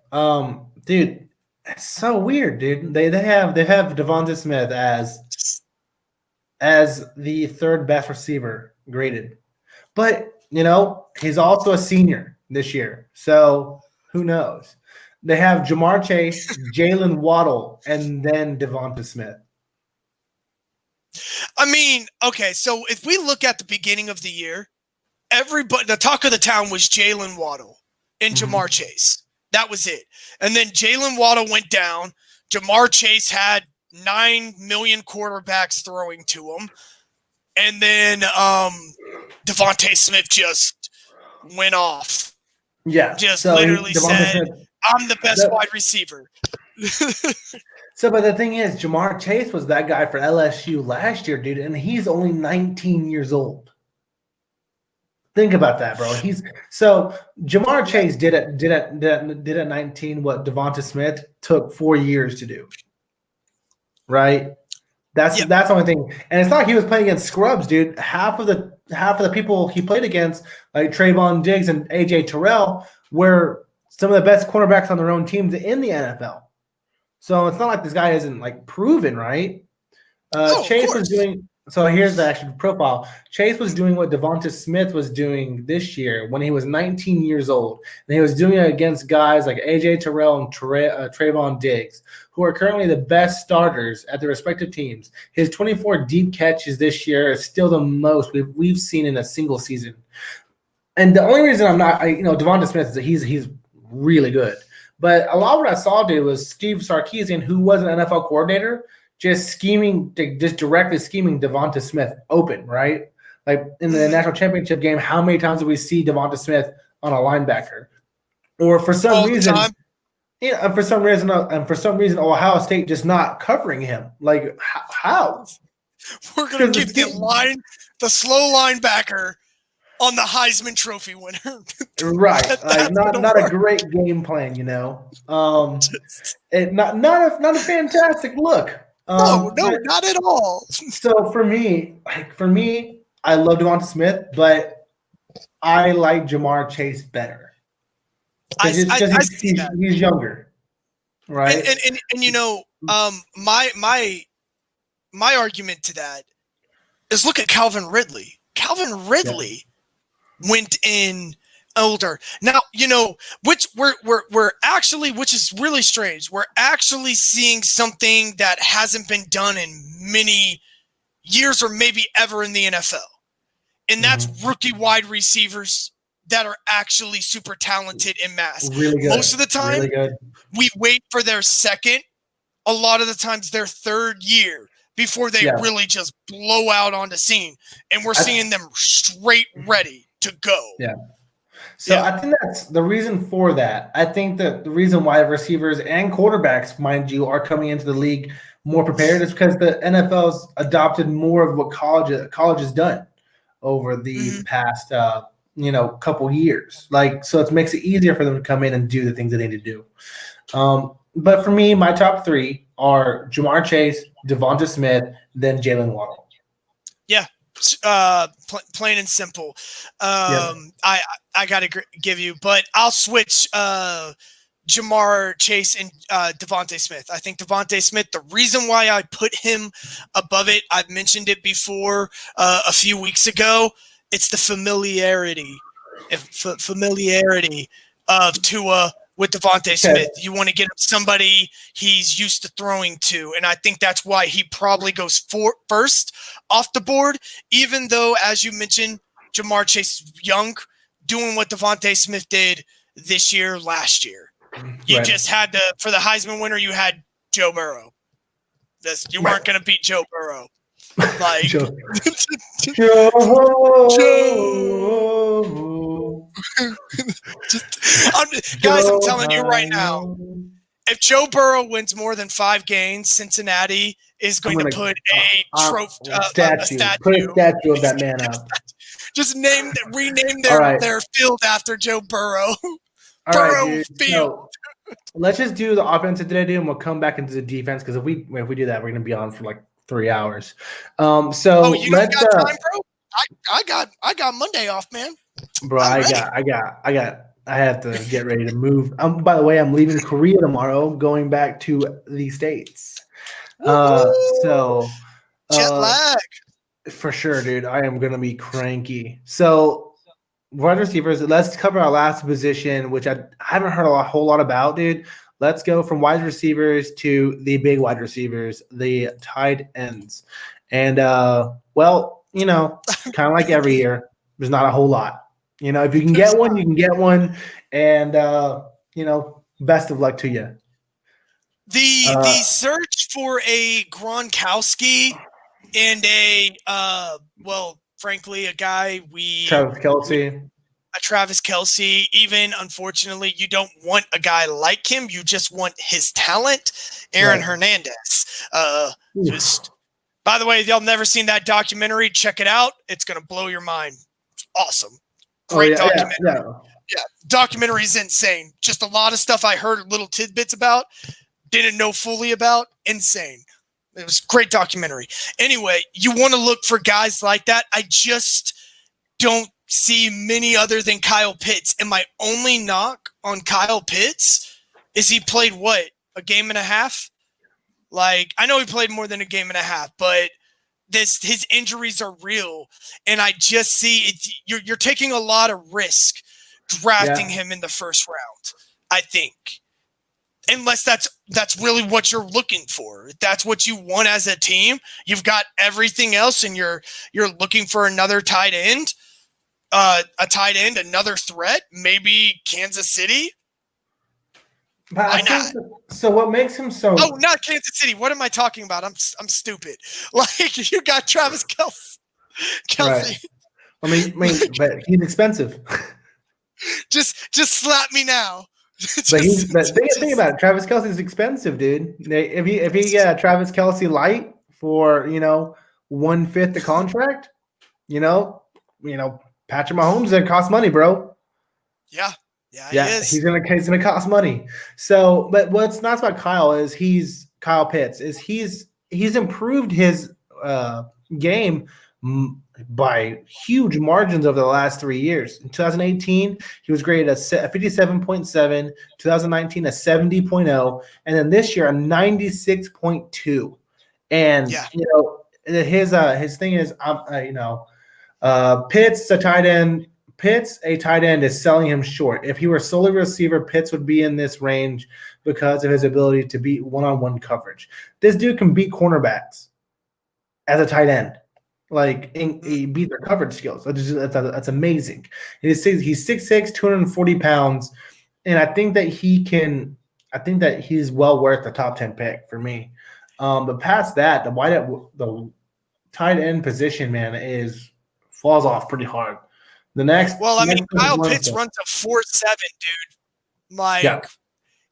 Dude, it's so weird, dude. They have Devontae Smith as the third best receiver graded, but he's also a senior this year, so who knows? They have Jamar Chase, Jalen Waddle, and then Devonta Smith. I mean, okay, so if we look at the beginning of the year, the talk of the town was Jalen Waddle and Jamar Chase. That was it. And then Jalen Waddle went down. Jamar Chase had 9 million quarterbacks throwing to him. And then Devontae Smith just went off. Yeah. Just literally said, Smith, I'm the best wide receiver. So, but the thing is, Jamar Chase was that guy for LSU last year, dude, and he's only 19 years old. Think about that, bro. Jamar Chase did at 19 what Devonta Smith took 4 years to do. Right? That's the only thing. And it's not like he was playing against scrubs, dude. Half of the people he played against, like Trayvon Diggs and AJ Terrell, were some of the best cornerbacks on their own teams in the NFL. So it's not like this guy isn't like proven, right? Chase was doing. So here's the actual profile. Chase was doing what Devonta Smith was doing this year when he was 19 years old, and he was doing it against guys like AJ Terrell and Trayvon Diggs, who are currently the best starters at their respective teams. His 24 deep catches this year is still the most we've seen in a single season. And the only reason Devonta Smith is he's really good. But a lot of what I saw, dude, was Steve Sarkisian, who was an NFL coordinator, just directly scheming Devonta Smith open, right? Like in the national championship game, how many times did we see Devonta Smith on a linebacker? Or for some reason, Ohio State just not covering him. Like how? We're gonna give the slow linebacker on the Heisman Trophy winner. Right. Not a great game plan, not a fantastic look. No, not at all. So for me, I love Devonta Smith, but I like Jamar Chase better. He's younger. Right. And my argument to that is look at Calvin Ridley. Calvin Ridley went in older. Now, which which is really strange. We're actually seeing something that hasn't been done in many years or maybe ever in the NFL. And that's rookie wide receivers that are actually super talented in mass. Really good. Most of the time, we wait for their second, a lot of the times their third year before they really just blow out on the scene. And we're seeing them straight ready to go. Yeah. So I think that's the reason for that. I think that the reason why receivers and quarterbacks, mind you, are coming into the league more prepared is because the NFL's adopted more of what college has done over the past couple years. So it makes it easier for them to come in and do the things they need to do. But for me, my top three are Jamar Chase, Devonta Smith, then Jalen Waddle. Yeah. Plain and simple. I gotta give you, but I'll switch Jamar Chase and Devonta Smith. I think Devonta Smith, the reason why I put him above it, I've mentioned it before a few weeks ago, it's the familiarity of Tua with Devonta Smith. You want to get somebody he's used to throwing to, and I think that's why he probably goes first off the board, even though, as you mentioned, Jamar Chase is young, doing what Devonta Smith did this year, last year. You just had for the Heisman winner, you had Joe Burrow. You weren't going to beat Joe Burrow. Like Joe. Guys, I'm telling you right now, if Joe Burrow wins more than 5 games, Cincinnati is going to put a statue. Put a statue of that man up. Just rename their field after Joe Burrow. Burrow Field. So, let's just do the offense today, dude, and we'll come back into the defense because if we do that, we're going to be on for like 3 hours. You got time, bro? I got Monday off, man. Bro, I'm ready. I have to get ready to move. By the way, I'm leaving Korea tomorrow, going back to the States. Woohoo! So Jet uh lag. for sure, dude, I am gonna be cranky. So wide receivers, let's cover our last position, which I haven't heard whole lot about, dude. Let's go from wide receivers to the big wide receivers, the tight ends. And well, kind of like every year, there's not a whole lot. If you can There's get one, you can get one. And best of luck to you. the search for a Gronkowski and frankly, a guy Travis Kelce. a Travis Kelce. Even unfortunately, you don't want a guy like him. You just want his talent. Aaron Right. Hernandez. Just by the way, if y'all never seen that documentary, check it out. It's gonna blow your mind. It's awesome. Great documentary. Yeah, documentary's insane. Just a lot of stuff I heard little tidbits about, didn't know fully about. Insane. It was a great documentary. Anyway, you want to look for guys like that. I just don't see many other than Kyle Pitts. And my only knock on Kyle Pitts is he played a game and a half? Like, I know he played more than a game and a half, but his injuries are real. And I just see it, you're taking a lot of risk drafting him in the first round, I think. Unless that's really what you're looking for. If that's what you want as a team, you've got everything else and you're looking for another tight end, another threat, maybe Kansas City. But Why not? So what makes him so? Oh, not Kansas City. What am I talking about? I'm stupid. Like, you got Travis Kelce. Right. I mean, but he's expensive. Just slap me now. But think about it. Travis Kelce is expensive, dude. If he get Travis Kelce light for 1/5 the contract, Patrick Mahomes, it costs money, bro. Yeah, he is. He's gonna cost money. So, but what's nice about Kyle is Kyle Pitts is he's improved his game by huge margins over the last 3 years. In 2018, he was graded a 57.7, 2019 a 70.0, and then this year a 96.2. And his thing is Pitts a tight end. Pitts, a tight end, is selling him short. If he were solely a receiver, Pitts would be in this range because of his ability to beat one-on-one coverage. This dude can beat cornerbacks as a tight end. Like, he beat their coverage skills. That's amazing. He's 6'6", 240 pounds, and I think that he's well worth the top 10 pick for me. But past that, the tight end position, man, falls off pretty hard. Kyle Pitts runs a 4.7, dude.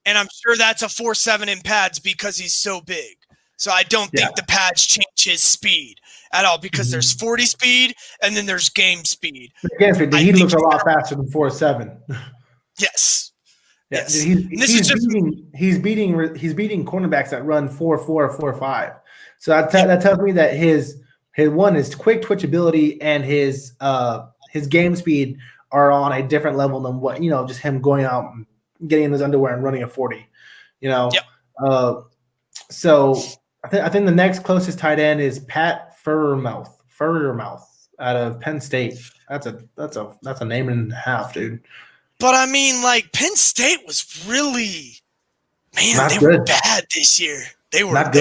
And I'm sure that's a 4.7 in pads because he's so big. So I don't think the pads change his speed at all because there's 40 speed and then there's game speed. He looks a lot faster than 4.7. Yes. Yeah, yes. He's beating cornerbacks that run 4.4, 4.5. So that tells me that his quick twitch ability and his game speed are on a different level than what just him going out and getting in his underwear and running a 40. So I think the next closest tight end is Pat Furmouth out of Penn State. That's a name and a half, dude. But I mean, like, Penn State was really, were bad this year. They were bad.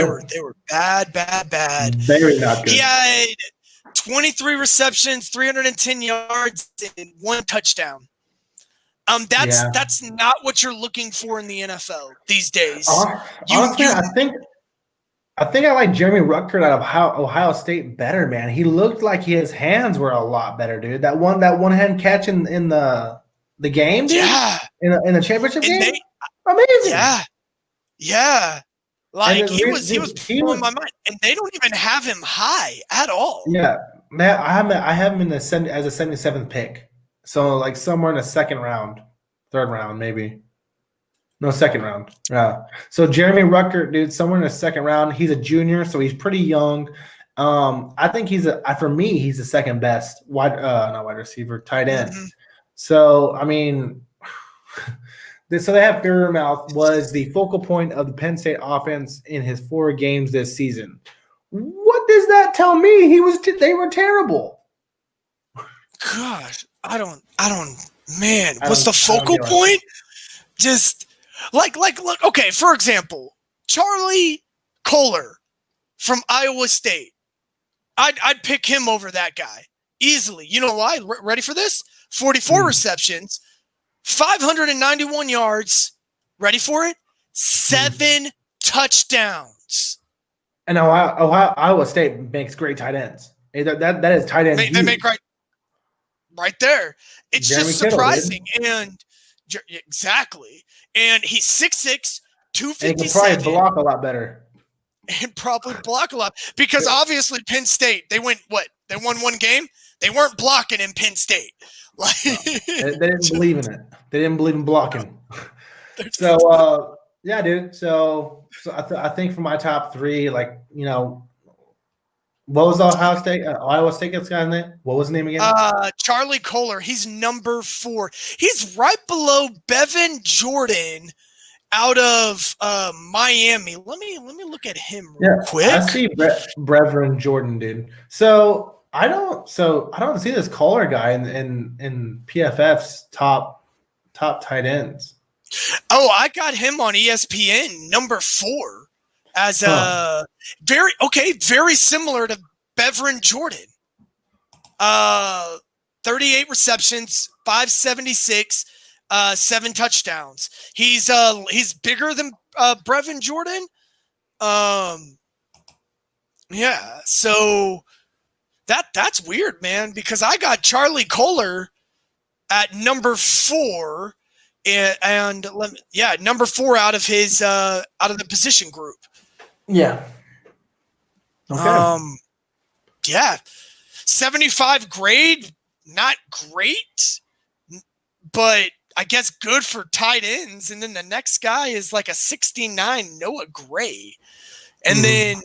Very not good. He had 23 receptions, 310 yards, and 1 touchdown. That's not what you're looking for in the NFL these days. Honestly, I think I like Jeremy Ruckert out of Ohio State better, man. He looked like his hands were a lot better, dude. That one hand catch in the game, dude. Yeah. In the championship game, amazing. Yeah. Like, he was blowing my mind, and they don't even have him high at all. Yeah, man. I have him as a 77th pick, so like somewhere in the second round, third round, maybe. No, second round. Yeah. So Jeremy Ruckert, dude, somewhere in the second round. He's a junior, so he's pretty young. I think he's the second best not wide receiver, tight end. So I mean, so they have Fairmouth was the focal point of the Penn State offense in his 4 games this season. What does that tell me? They were terrible. Gosh, I don't. Man, what's the focal point? Just look. Okay, for example, Charlie Kohler from Iowa State. I'd pick him over that guy easily. You know why? Ready for this? 44 receptions, 591 yards. Ready for it? 7 touchdowns. And Iowa State makes great tight ends. That is tight ends. They make right there. It's Jeremy just surprising. And exactly. And he's 6'6", 257. And he can probably block a lot better. And probably block a lot. Because obviously Penn State, they won 1 game? They weren't blocking in Penn State. Like they didn't believe in it. They didn't believe in blocking. So yeah, dude. So I think for my top 3, like, you know, what was Iowa State guy's name? What was his name again? Charlie Kohler. He's number 4. He's right below Bevan Jordan out of Miami. Let me look at him real quick. I see Bevan Jordan, dude. So I don't see this Kohler guy in PFF's top tight ends. Oh, I got him on ESPN, number 4, as very similar to Bevan Jordan. 38 receptions, 576, 7 touchdowns. He's bigger than Bevan Jordan. Yeah, so that's weird, man, because I got Charlie Kohler at number 4. And number 4 out of his out of the position group. Yeah. Okay. 75 grade, not great, but I guess good for tight ends. And then the next guy is like a 69 Noah Gray, and then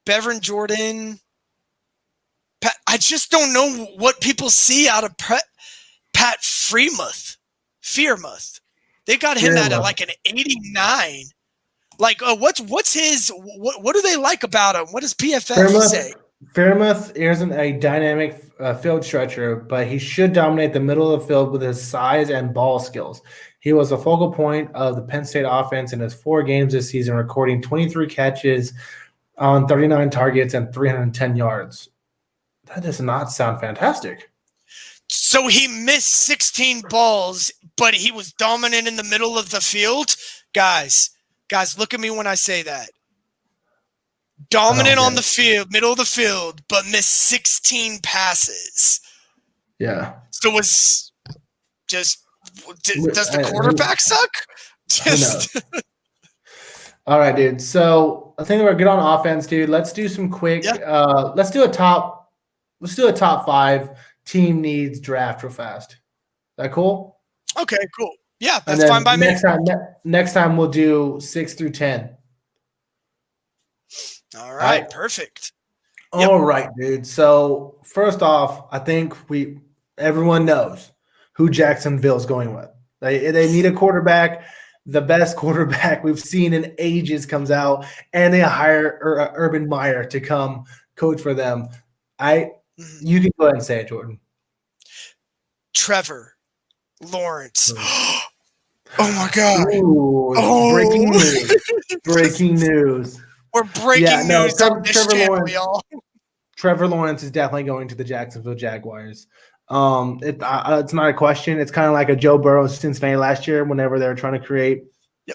Bevan Jordan. I just don't know what people see out of Pat Freiermuth. They got him at like an 89. Like, what's his? What do they like about him? What does PFF say? Fairmouth isn't a dynamic field stretcher, but he should dominate the middle of the field with his size and ball skills. He was a focal point of the Penn State offense in his 4 games this season, recording 23 catches on 39 targets and 310 yards. That does not sound fantastic. So he missed 16 balls, but he was dominant in the middle of the field. Guys, look at me when I say that. Dominant on the field, middle of the field, but missed 16 passes. Yeah. So it was just does the quarterback suck? Just All right, dude. So I think we're good on offense, dude. Let's do some quick let's do a top 5 team needs draft real fast. Is that cool? Okay, cool. Yeah, that's fine by me. Next time we'll do 6 through 10. All right, perfect. All right, dude. So first off, I think everyone knows who Jacksonville's going with. They need a quarterback. The best quarterback we've seen in ages comes out, and they hire Urban Meyer to come coach for them. You can go ahead and say it, Jordan. Trevor Lawrence. Oh my God! Ooh, breaking news! Breaking news! We're breaking news on this channel, y'all. Trevor Lawrence is definitely going to the Jacksonville Jaguars. It's not a question. It's kind of like a Joe Burrow Cincinnati last year. Whenever they were trying to create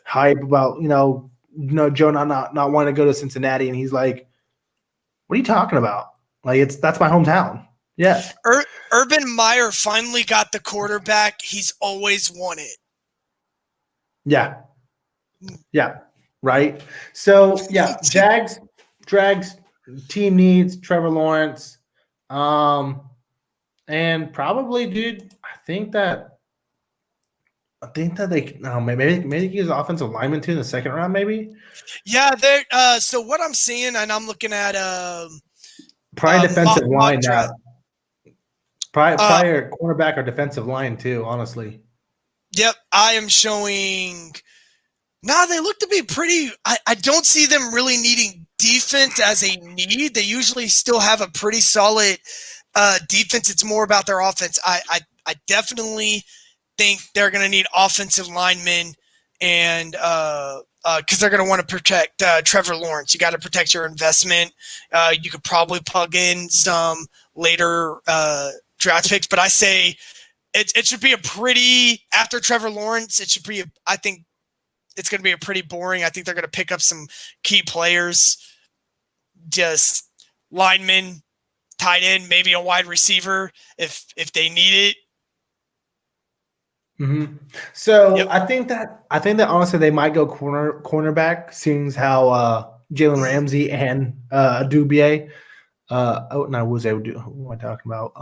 hype about Joe not wanting to go to Cincinnati, and he's like, "What are you talking about? Like that's my hometown." Yes. Urban Meyer finally got the quarterback he's always wanted. Yeah. Yeah. Right. So yeah, Jags team needs Trevor Lawrence. And probably, dude, I think that they maybe use offensive lineman too in the second round, maybe. Yeah, so what I'm seeing, and I'm looking at probably defensive line now. Probably a cornerback or defensive line too, honestly. Yep, I am showing. No, they look to be pretty. I don't see them really needing defense as a need. They usually still have a pretty solid defense. It's more about their offense. I definitely think they're going to need offensive linemen, and because they're going to want to protect Trevor Lawrence. You got to protect your investment. You could probably plug in some later draft picks, but I say it should be a pretty, after Trevor Lawrence, it should be, I think it's going to be a pretty boring. I think they're going to pick up some key players, just linemen, tight end, maybe a wide receiver if they need it. Mm-hmm. So yep. I think that honestly they might go cornerback, seeing how Jalen Ramsey and Dubier. Who am I talking about?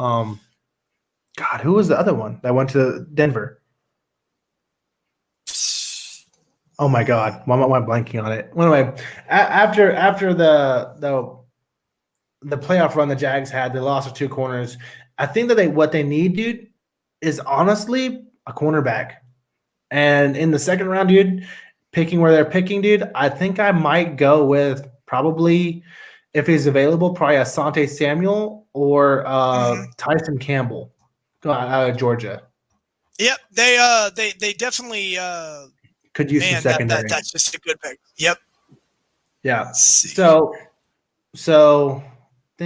God, who was the other one that went to Denver? Oh my God, why am I blanking on it? Anyway, after the playoff run the Jags had, they lost to 2 corners. I think that what they need, dude, is honestly a cornerback. And in the second round, dude, picking where they're picking, dude, I think I might go with probably, if he's available, probably Asante Samuel or Tyson Campbell out of Georgia. Yep, they definitely could use some secondary. That's just a good pick. Yep. Yeah. So who do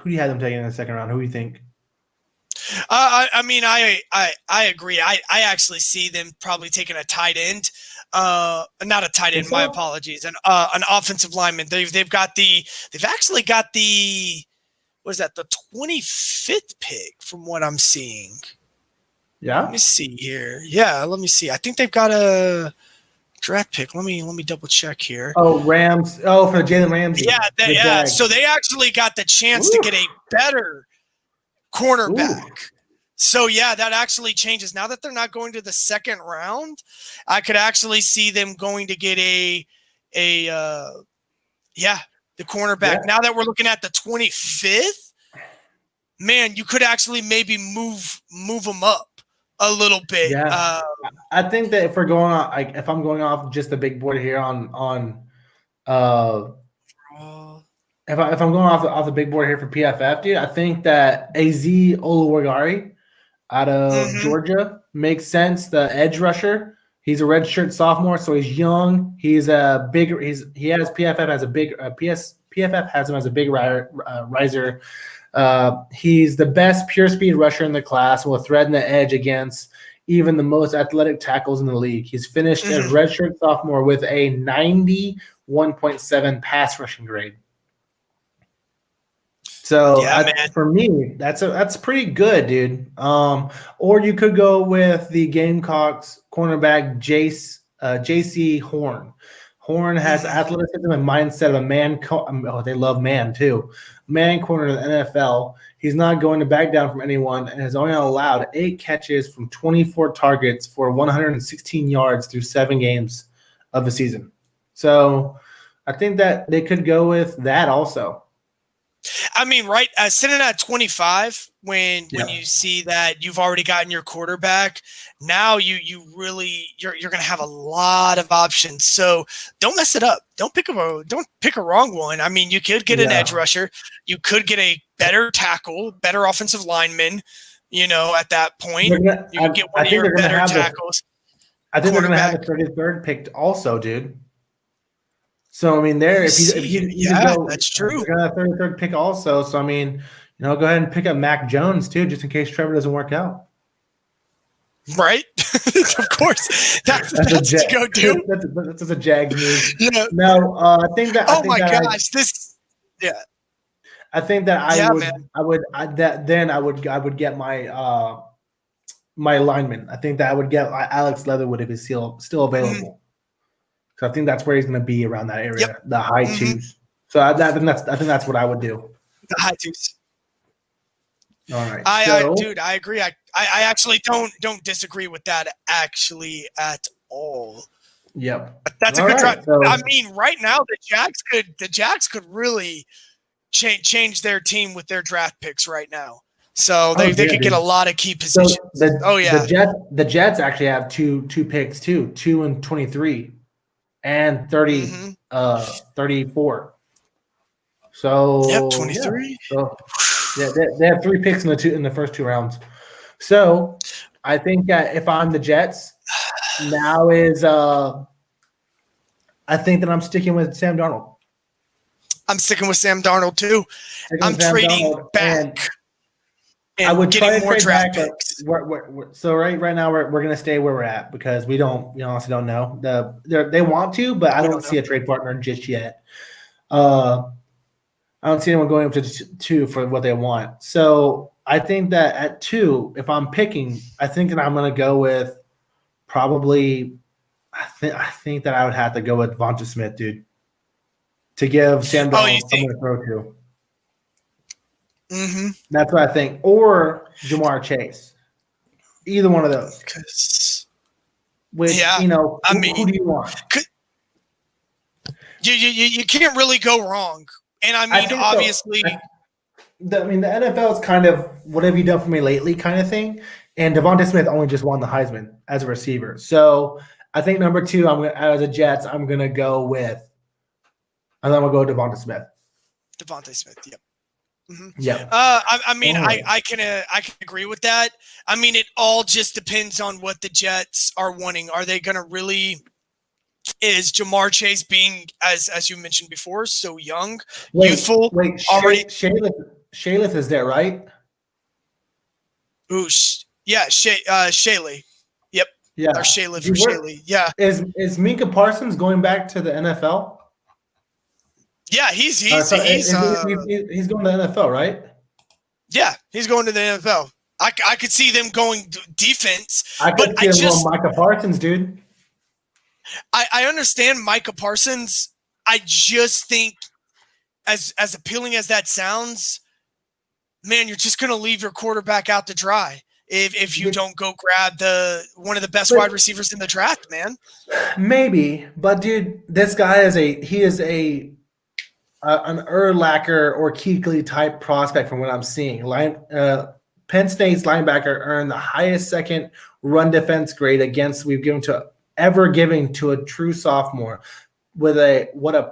you have them taking in the second round? Who do you think? I mean, I agree. I actually see them probably taking a tight end. Not a tight end. My apologies. An offensive lineman. They've actually got the 25th pick from what I'm seeing. Yeah. Let me see here. Yeah, let me see. I think they've got a draft pick. Let me double check here. Oh, Rams. Oh, for Jalen Ramsey. Yeah. So they actually got the chance to get a better cornerback. Ooh. So yeah, that actually changes. Now that they're not going to the second round, I could actually see them going to get the cornerback. Yeah. Now that we're looking at the 25th, man, you could actually maybe move them up a little bit. Yeah. I think that if I'm going off just the big board here if I'm going off the big board here for PFF, dude, I think that Az Oluwagari out of Georgia makes sense. The edge rusher, he's a redshirt sophomore, so he's young. He's a bigger. PFF has him as a big riser. He's the best pure speed rusher in the class and will threaten the edge against even the most athletic tackles in the league. He's finished as redshirt sophomore with a 91.7 pass rushing grade. So for me, that's pretty good, dude. Or you could go with the Gamecocks cornerback J.C. Horn. Horn has athleticism and mindset of a man. They love man too. Man corner in the NFL. He's not going to back down from anyone and has only allowed 8 catches from 24 targets for 116 yards through 7 games of the season. So I think that they could go with that also. I mean, right, sitting at 25, when you see that you've already gotten your quarterback, now you're going to have a lot of options. So don't mess it up. Don't pick a wrong one. I mean, you could get an edge rusher, you could get a better tackle, better offensive lineman. At that point, you can get one of your better tackles. I think they're going to have the 33rd picked also, dude. So I mean, if you go, that's true. They're gonna have 33rd pick also. So I mean, go ahead and pick up Mac Jones too, just in case Trevor doesn't work out. Right, of course. That's a go-to. That's a Jags move. Yeah. No, I think that. I think that I would get my my lineman. I think that I would get Alex Leatherwood if he's still available. So I think that's where he's going to be around that area, the high twos. So I think that's what I would do. The high twos. All right. Dude, I agree. I actually don't disagree with that actually at all. Yep. But that's a good try. So, I mean, right now the Jags could really change their team with their draft picks right now. So they could get a lot of key So positions. the Jets actually have two picks too, 2 and 23 and 34. So 23. they have 3 picks in the first 2 rounds. So I think that if I'm the Jets, now is I think that I'm sticking with Sam Darnold. I'm sticking with Sam Darnold too. I'm trading back. I would try to more trade draft back. picks. So right now we're going to stay where we're at because we honestly don't know. They want to, but I don't see a trade partner just yet. I don't see anyone going up to 2 for what they want. So I think that at 2, if I'm picking, I think that I'm going to go with probably. I think that I would have to go with Devonta Smith, dude, to give Sam Darnold someone to throw to. Mm-hmm. That's what I think, or Jamar Chase, either one of those. Which who do you want? You can't really go wrong, and I mean obviously. The NFL is kind of what have you done for me lately kind of thing, and Devonta Smith only just won the Heisman as a receiver, so I think number 2, as a Jets, I'm gonna go with Devonta Smith. Devonta Smith, yep. Mm-hmm. Yeah. I can agree with that. I mean, it all just depends on what the Jets are wanting. Are they going to really? Is Jamar Chase being, as you mentioned before, so young, youthful? Wait, Shaylath is there, right? Ooh, Shaley. Yep. Yeah. Or Shayla for Shaley. Yeah. Is Minka Parsons going back to the NFL? Yeah, he's going to the NFL, right? Yeah, he's going to the NFL. I could see them going defense. I could see them going Micah Parsons, dude. I understand Micah Parsons. I just think, as appealing as that sounds, man, you're just going to leave your quarterback out to dry if you don't go grab one of the best wide receivers in the draft, man. Maybe, but dude, this guy is an Urlacher or Kuechly type prospect from what I'm seeing. Penn State's linebacker earned the highest second run defense grade against we've given to a true sophomore with what a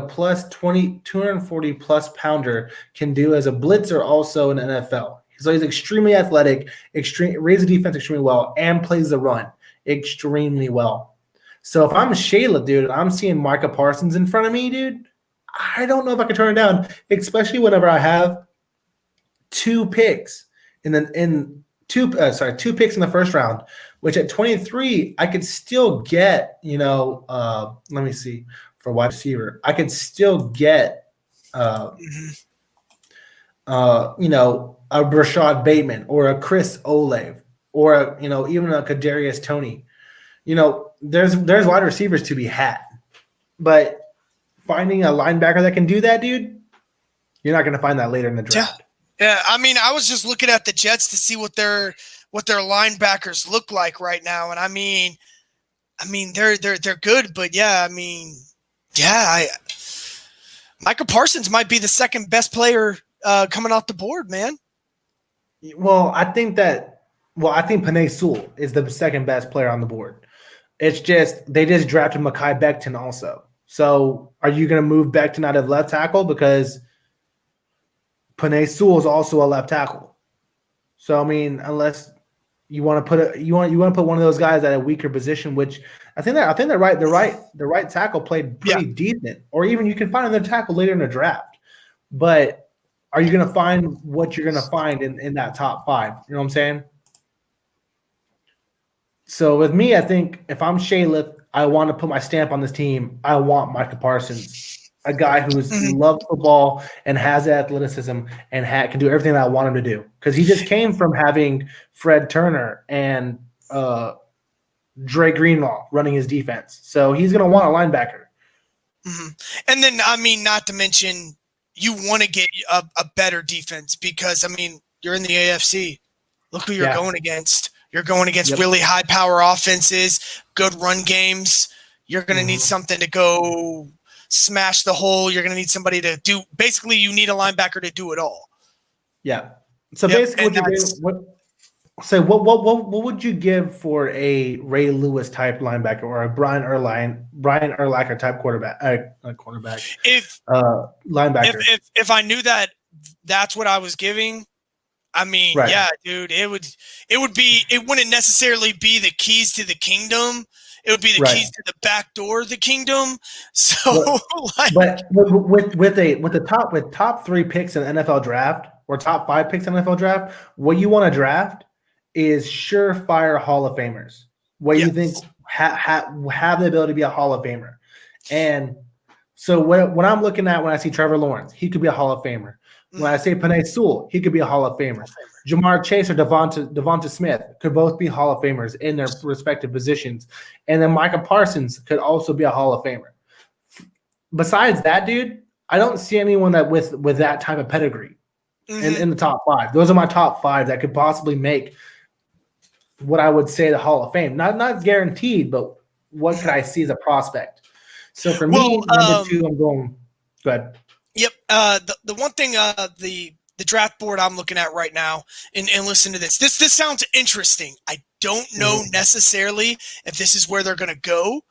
plus 240 plus pounder can do as a blitzer also in the NFL. So he's extremely athletic, reads the defense extremely well, and plays the run extremely well. So if I'm Shayla, dude, I'm seeing Micah Parsons in front of me, dude. I don't know if I can turn it down, especially whenever I have 2 picks two picks in the first round, which at 23 I could still get, let me see, for wide receiver, I could still get a Rashad Bateman or a Chris Olave or even a Kadarius Toney. There's wide receivers to be had, but finding a linebacker that can do that, dude, you're not going to find that later in the draft. Yeah. I mean, I was just looking at the Jets to see what their linebackers look like right now, and I mean, they're good, but Micah Parsons might be the second best player coming off the board, man. Well, I think Penei Sewell is the second best player on the board. It's just they just drafted Mekhi Becton also. So are you going to move Becton out of left tackle because Penei Sewell is also a left tackle? So I mean, unless you want to put one of those guys at a weaker position, which I think the right tackle played pretty decent, or even you can find another tackle later in the draft. But are you going to find what you're going to find in that top 5? You know what I'm saying? So with me, I think if I'm Shayla, I want to put my stamp on this team. I want Micah Parsons, a guy who's loves football and has athleticism and can do everything that I want him to do. Because he just came from having Fred Turner and Dre Greenlaw running his defense. So he's going to want a linebacker. Mm-hmm. And then, I mean, not to mention, you want to get a better defense because, I mean, you're in the AFC. Look who you're going against. You're going against really high power offenses, good run games. You're going to need something to go smash the hole. You're going to need somebody to do – basically, you need a linebacker to do it all. Yeah. So Yep, basically, and that's what would you give for a Ray Lewis type linebacker or a Brian Urlacher type if linebacker? if I knew that that's what I was giving, I mean, Right. yeah, dude, it wouldn't necessarily be the keys to the kingdom. It would be the Right. keys to the back door of the kingdom. So, like, But with top 3 picks in the NFL draft or top 5 picks in the NFL draft, what you want to draft is surefire Hall of Famers. What you think yes. have the ability to be a Hall of Famer. And so what I'm looking at when I see Trevor Lawrence, he could be a Hall of Famer. When I say Penei Sewell, he could be a Hall of Famer. Jamar Chase or Devonta Smith could both be Hall of Famers in their respective positions. And then Micah Parsons could also be a Hall of Famer. Besides that, dude, I don't see anyone that with that type of pedigree in the top 5. Those are my top 5 that could possibly make what I would say the Hall of Fame. Not guaranteed, but what could I see as a prospect? So for me, number 2, I'm going. Go ahead. Yep. The one thing, the draft board I'm looking at right now, and listen to this. This sounds interesting. I don't know necessarily if this is where they're going to go,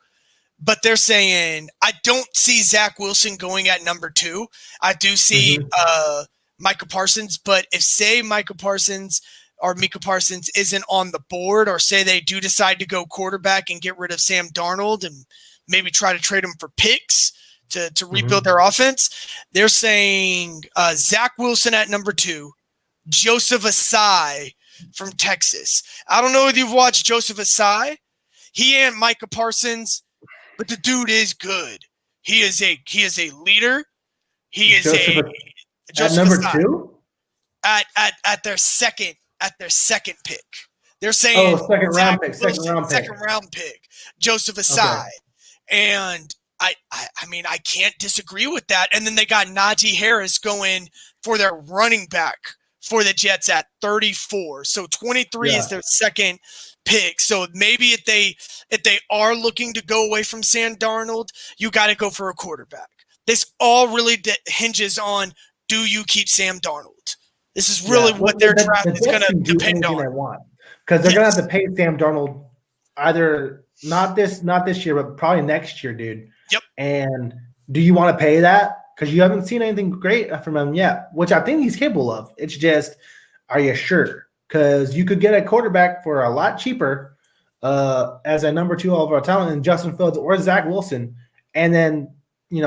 but they're saying I don't see Zach Wilson going at number 2. I do see Micah Parsons, but if say Micah Parsons or Micah Parsons isn't on the board, or say they do decide to go quarterback and get rid of Sam Darnold and maybe try to trade him for picks to rebuild their offense, they're saying Zach Wilson at number 2, Joseph Asai from Texas. I don't know if you've watched Joseph Asai. He ain't Micah Parsons, but the dude is good. He is a leader. He is Joseph at number Asai, 2 at their second pick. They're saying second round pick, Joseph Asai, and I mean, I can't disagree with that. And then they got Najee Harris going for their running back for the Jets at 34. So 23 is their second pick. So maybe if they are looking to go away from Sam Darnold, you got to go for a quarterback. This all really hinges on, do you keep Sam Darnold? This is really what their draft is going to depend on. Because they're going to have to pay Sam Darnold either not this year, but probably next year, dude. Yep. And do you want to pay that? Because you haven't seen anything great from him yet, which I think he's capable of. It's just, are you sure? Because you could get a quarterback for a lot cheaper as a number 2 overall talent than Justin Fields or Zach Wilson, and then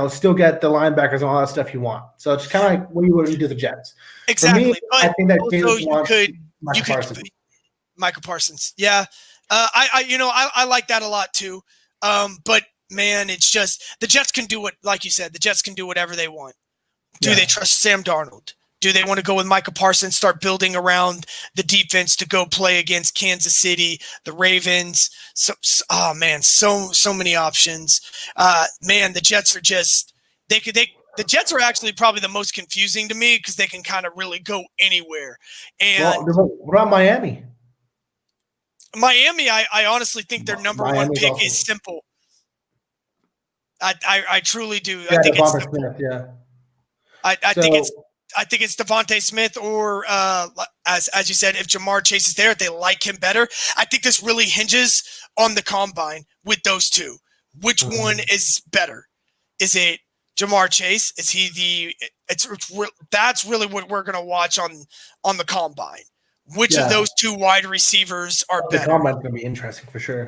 still get the linebackers and all that stuff you want. So it's kind of like what you would do the Jets. Exactly. For me, I think that James wants Micah Parsons. Micah Parsons. Yeah. I like that a lot too. But man, it's just the Jets can do what, like you said, the Jets can do whatever they want. Do they trust Sam Darnold? Do they want to go with Micah Parsons, start building around the defense to go play against Kansas City, the Ravens? So many options. Man, the Jets are just the Jets are actually probably the most confusing to me because they can kind of really go anywhere. And what about Miami? Miami, I honestly think their number 1 pick is simple. I truly do. Yeah, I think it's Smith, yeah. I think it's Devontae Smith, or as you said, if Jamar Chase is there, if they like him better. I think this really hinges on the combine with those two. Which one is better? Is it Jamar Chase? Is he that's really what we're going to watch on the combine. Which of those 2 wide receivers are better? The combine's going to be interesting for sure.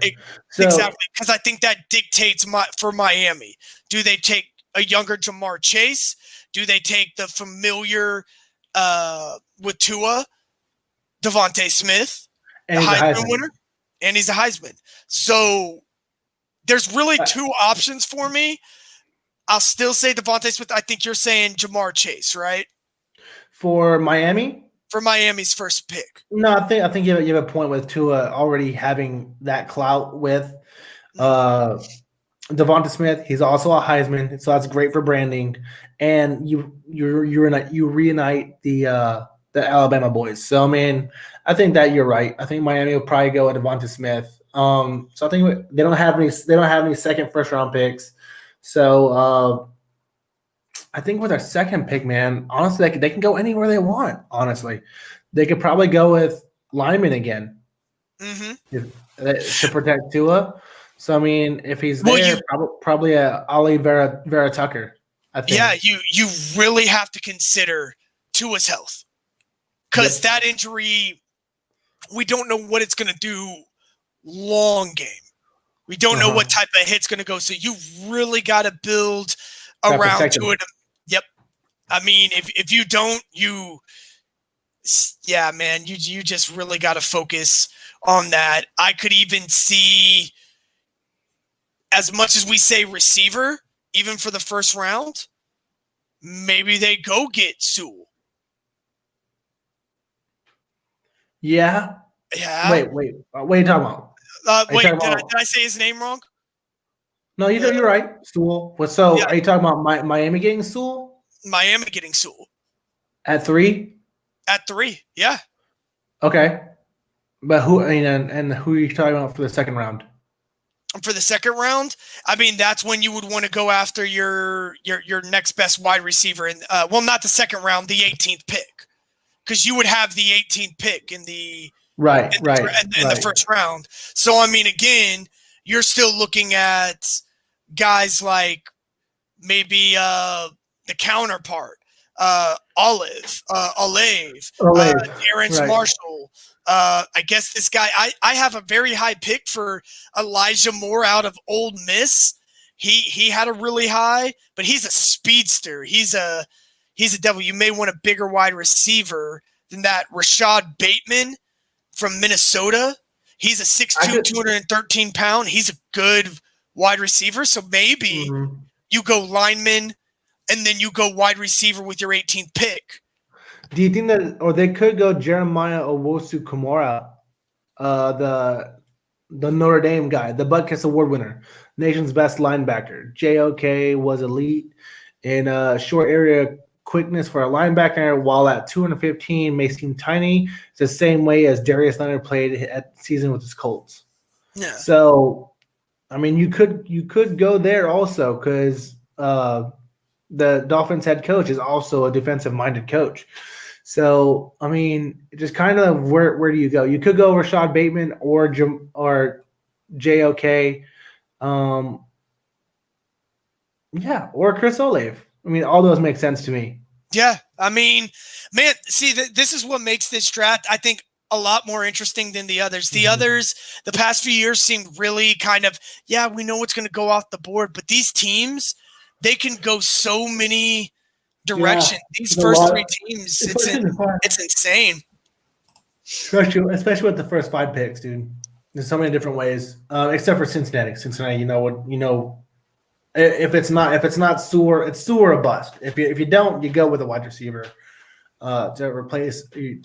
Exactly, because I think that dictates for Miami. Do they take a younger Jamar Chase? Do they take the familiar with Tua, Devontae Smith, the Heisman winner? And he's a Heisman. So there's really 2 options for me. I'll still say Devontae Smith. I think you're saying Jamar Chase, right? For Miami? For Miami's first pick. No, I think you have a point with Tua already having that clout with Devonta Smith. He's also a Heisman, so that's great for branding. And you reunite the Alabama boys. So I mean, I think that you're right. I think Miami will probably go with Devonta Smith. So I think they don't have any second, first round picks. So I think with our second pick, man, honestly, they can go anywhere they want. Honestly, they could probably go with Lyman again Mm-hmm. to protect Tua. So I mean, if he's Well, there, probably a Ali Vera Tucker. I think. Yeah, you really have to consider Tua's health because that injury, we don't know what it's going to do long game. We don't know what type of hit's going to go. So you really got to build around Tua. Yep. I mean, if you don't, yeah, man, you just really got to focus on that. I could even see, as much as we say receiver, even for the first round, maybe they go get Sewell. Yeah. Yeah. Wait. What are you talking about? Did I say his name wrong? No, you're right. Sewell. So are you talking about Miami getting Sewell? Miami getting Sewell. At 3? At 3, yeah. Okay. But who and who are you talking about for the second round? For the second round, I mean, that's when you would want to go after your next best wide receiver. And not the second round, the 18th pick. Because you would have the 18th pick in the the first round. So I mean, again, you're still looking at guys like maybe the counterpart, Alave, Terrence Marshall. I guess this guy. I have a very high pick for Elijah Moore out of Ole Miss. He had a really high, but he's a speedster. He's a devil. You may want a bigger wide receiver than that. Rashad Bateman from Minnesota. He's a 6'2", 213 pound. He's a good wide receiver. So maybe you go lineman and then you go wide receiver with your 18th pick. Do you think that, or they could go Jeremiah Owusu-Koramoah, the Notre Dame guy, the Butkus Award winner, nation's best linebacker. JOK was elite in short area quickness for a linebacker, while at 215 may seem tiny. It's the same way as Darius Leonard played at season with his Colts. Yeah. So, I mean, you could go there also because the Dolphins head coach is also a defensive-minded coach. So, I mean, just kind of where do you go? You could go Rashad Bateman or JOK. Or Chris Olave. I mean, all those make sense to me. Yeah. I mean, man, see, this is what makes this draft, I think, a lot more interesting than the others. The others, the past few years seemed really kind of, we know what's going to go off the board. But these teams, they can go so many directions. These first 3 teams, it's insane. Especially with the first 5 picks, dude. There's so many different ways, except for Cincinnati. Cincinnati, if it's not Sewell, it's Sewell or bust. If you don't, you go with a wide receiver to replace AJ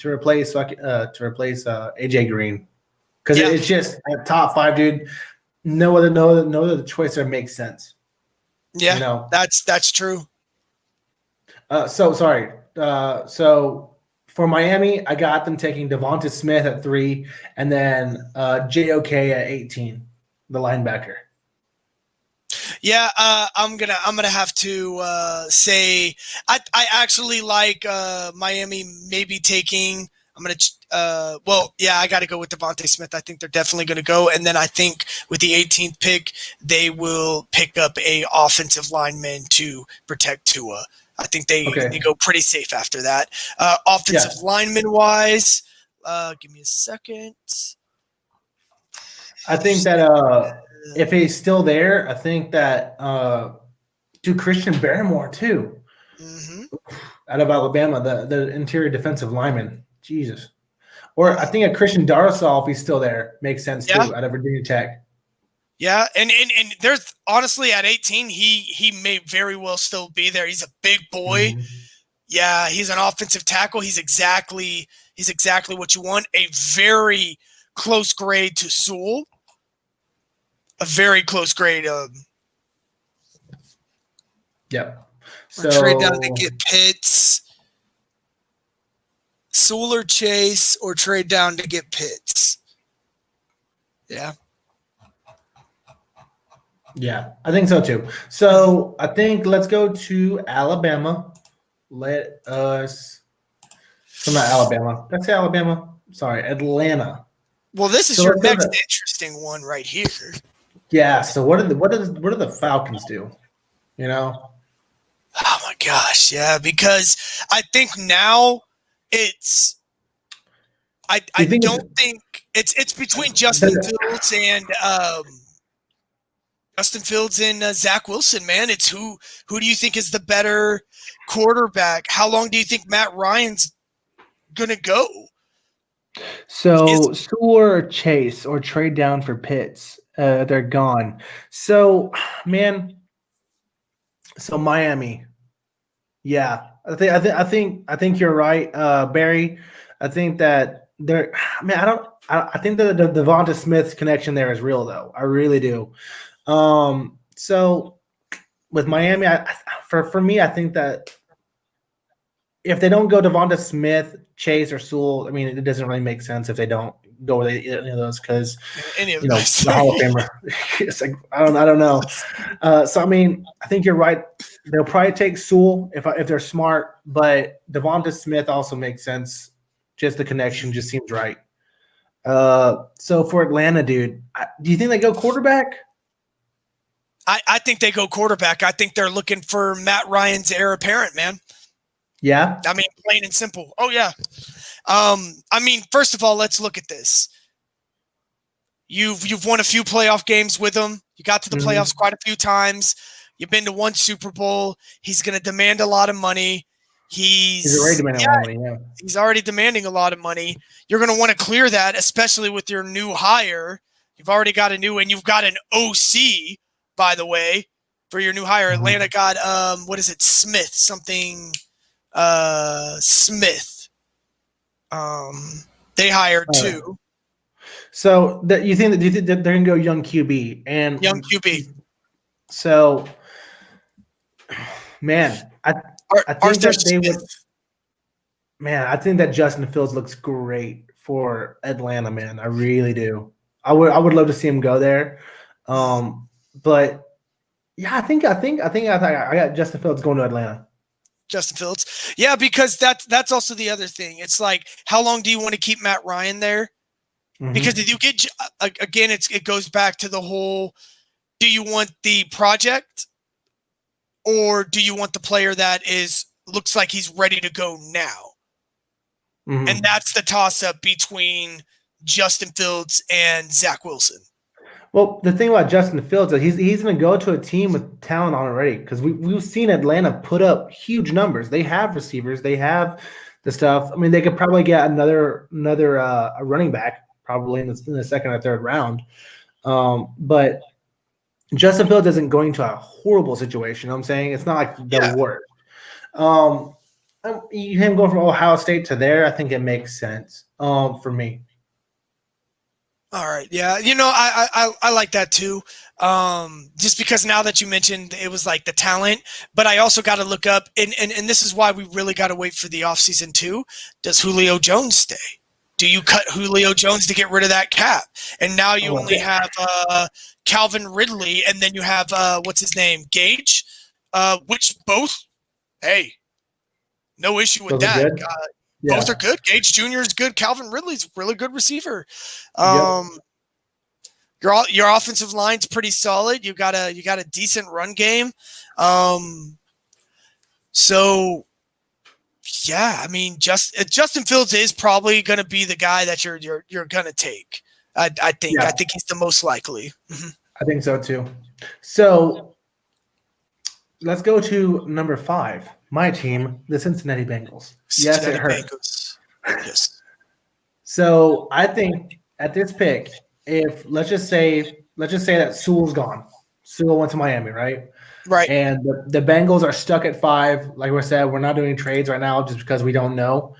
Green, because it's just a top 5, dude. No other choice there makes sense. Yeah, that's true. So for Miami, I got them taking Devonta Smith at 3, and then JOK at 18, the linebacker. Yeah, I'm gonna have to say I actually like Miami maybe taking. I got to go with Devonta Smith. I think they're definitely going to go, and then I think with the 18th pick, they will pick up a offensive lineman to protect Tua. I think they go pretty safe after that. Offensive lineman wise, give me a second. I think that if he's still there, I think that Christian Barmore too, out of Alabama, the interior defensive lineman. Jesus. Or I think a Christian Darrisaw, if he's still there, makes sense too, out of Virginia Tech. Yeah, and there's honestly at 18, he may very well still be there. He's a big boy. Yeah, he's an offensive tackle. He's exactly what you want. A very close grade to Sewell. A very close grade. So trade down to get Pitts. Sewell or Chase, or trade down to get Pitts. Yeah. Yeah, I think so too. So I think let's go to Alabama. Let us So not Alabama. That's Alabama. Sorry, Atlanta. Well, this is So your let's go next to- interesting one right here. Yeah. So what do the Falcons do? You know. Oh my gosh, yeah, because I think now it's I Do you think don't think it's between Justin Fields and Zach Wilson, man. It's who do you think is the better quarterback? How long do you think Matt Ryan's gonna go? So Sewell or Chase or trade down for Pitts. They're gone. So man. So Miami. Yeah. I think you're right, Barry. I think that there. Man, I think that the Devonta Smith connection there is real, though. I really do. So with Miami, for me, I think that if they don't go Devonta Smith, Chase, or Sewell, I mean, it doesn't really make sense if they don't go with any of those because the Hall of Famer. It's like I don't know. So I mean, I think you're right. They'll probably take Sewell if they're smart, but Devonta Smith also makes sense. Just the connection just seems right. So for Atlanta, dude, do you think they go quarterback? I think they go quarterback. I think they're looking for Matt Ryan's heir apparent, man. Yeah. I mean, plain and simple. Oh, yeah. I mean, first of all, let's look at this. You've won a few playoff games with him. You got to the playoffs quite a few times. You've been to one Super Bowl. He's going to demand a lot of money. He's already demanding a lot of money. Yeah. He's already demanding a lot of money. You're going to want to clear that, especially with your new hire. You've already got and you've got an OC, by the way, for your new hire. Atlanta got what is it? Smith something. Smith. They hired too. So do you think that they're going to go young QB and young QB? So, man, I think that they would. Man, I think that Justin Fields looks great for Atlanta. Man, I really do. I would love to see him go there. But yeah, I think I got Justin Fields going to Atlanta. Justin Fields, yeah, because that's also the other thing. It's like, how long do you want to keep Matt Ryan there? Because if you get again, it goes back to the whole: do you want the project, or do you want the player that looks like he's ready to go now? And that's the toss-up between Justin Fields and Zach Wilson. Well, the thing about Justin Fields is he's going to go to a team with talent already, because we've seen Atlanta put up huge numbers. They have receivers, they have the stuff. I mean, they could probably get another running back probably in the second or third round. But Justin Fields isn't going to a horrible situation. You know what I'm saying? It's not like the worst. Him going from Ohio State to there, I think it makes sense for me. All right. Yeah. I like that too. Just because now that you mentioned it was like the talent, but I also got to look up and this is why we really got to wait for the offseason too. Does Julio Jones stay? Do you cut Julio Jones to get rid of that cap? And now you only have Calvin Ridley, and then you have what's his name? Gage, which both, hey, no issue with that. Both are good. Gage Jr. is good. Calvin Ridley's a really good receiver. Your offensive line's pretty solid. You got a decent run game. So yeah, I mean, Justin Fields is probably going to be the guy that you're going to take. I think he's the most likely. I think so too. So let's go to number 5. My team, the Cincinnati Bengals. Yes, it hurts. Yes. So I think at this pick, if let's just say that Sewell's gone. Sewell went to Miami, right? Right. And the Bengals are stuck at 5. Like we said, we're not doing trades right now just because we don't know.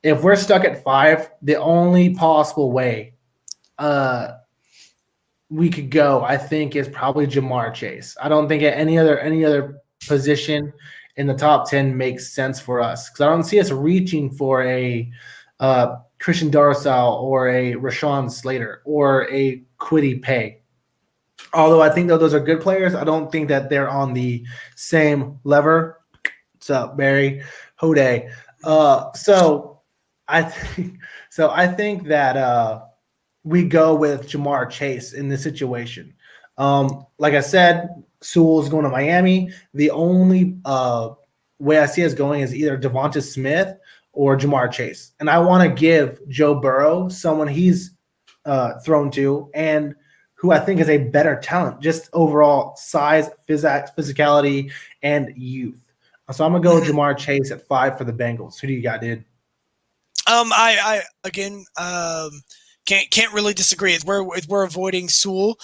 If we're stuck at 5, the only possible way we could go, I think, is probably Jamar Chase. I don't think at any other position in the top 10 makes sense for us, because I don't see us reaching for a Christian Darrisaw or a Rashawn Slater or a Kwity Paye. Although I think that those are good players, I don't think that they're on the same lever. What's up, Barry? Hode. So I think so. I think that we go with Jamar Chase in this situation. Like I said, Sewell's going to Miami. The only way I see us going is either Devonta Smith or Jamar Chase, and I want to give Joe Burrow someone he's thrown to and who I think is a better talent, just overall size, physicality, and youth. So I'm gonna go with Jamar Chase at 5 for the Bengals. Who do you got, dude? I again can't really disagree. If we're avoiding Sewell,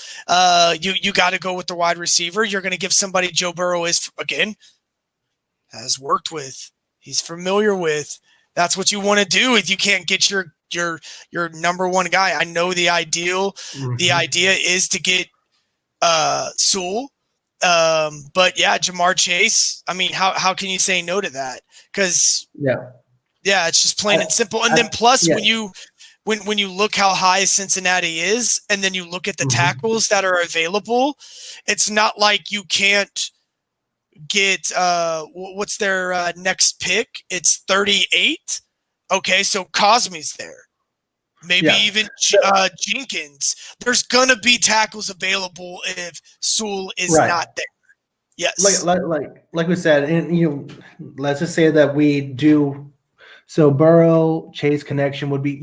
you got to go with the wide receiver. You're going to give somebody Joe Burrow has worked with, he's familiar with. That's what you want to do if you can't get your number one guy. I know the idea is to get Sewell. But yeah, Jamar Chase, I mean, how can you say no to that? Because yeah, it's just plain and simple. And then plus when you look how high Cincinnati is, and then you look at the tackles that are available, it's not like you can't get what's their next pick? It's 38. Okay, so Cosme's there. Maybe even Jenkins. There's gonna be tackles available if Sewell is not there. Yes, like we said, and let's just say that we do. So Burrow Chase connection would be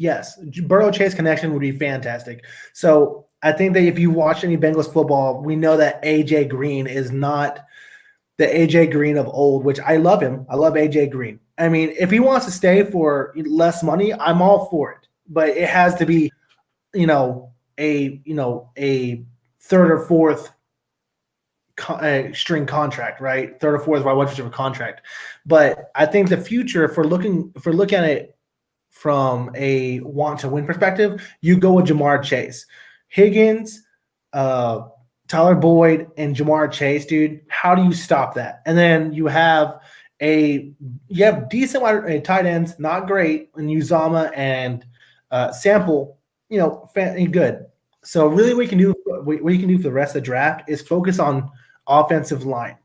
Burrow Chase connection would be fantastic. So I think that if you watch any Bengals football, we know that AJ Green is not the AJ Green of old, which I love him. I love AJ Green. I mean, if he wants to stay for less money, I'm all for it. But it has to be, a third or fourth string contract, right? Third or fourth wide receiver contract. But I think the future, if we're looking at it from a want to win perspective, you go with Jamar Chase, Higgins, Tyler Boyd, and Jamar Chase, dude. How do you stop that? And then you have decent tight ends, not great, in Uzama and Sample, good. So really, what you can do for the rest of the draft is focus on offensive line,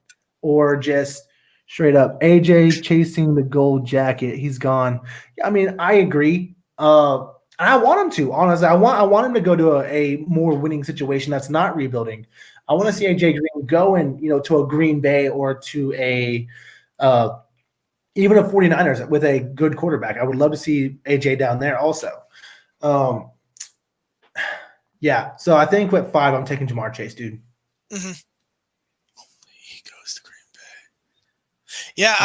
or just straight up AJ chasing the gold jacket. He's gone. I mean, I agree. I want him to, honestly. I want him to go to a more winning situation that's not rebuilding. I want to see AJ Green go to a Green Bay or to a even a 49ers with a good quarterback. I would love to see AJ down there also. So I think with 5, I'm taking Jamar Chase, dude. Mm-hmm. He goes to Green Bay. Yeah,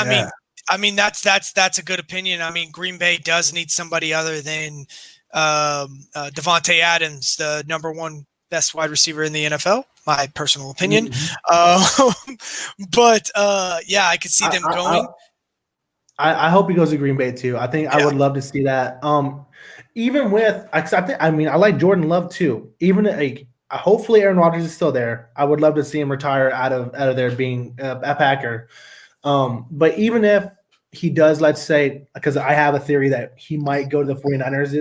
I mean that's a good opinion. I mean, Green Bay does need somebody other than Devontae Adams, the number 1 best wide receiver in the NFL. My personal opinion. But I could see them going. I hope he goes to Green Bay too. I think I would love to see that. Even with, I like Jordan Love too. Even hopefully Aaron Rodgers is still there. I would love to see him retire out of there being a Packer. But even if he does, let's say, because I have a theory that he might go to the 49ers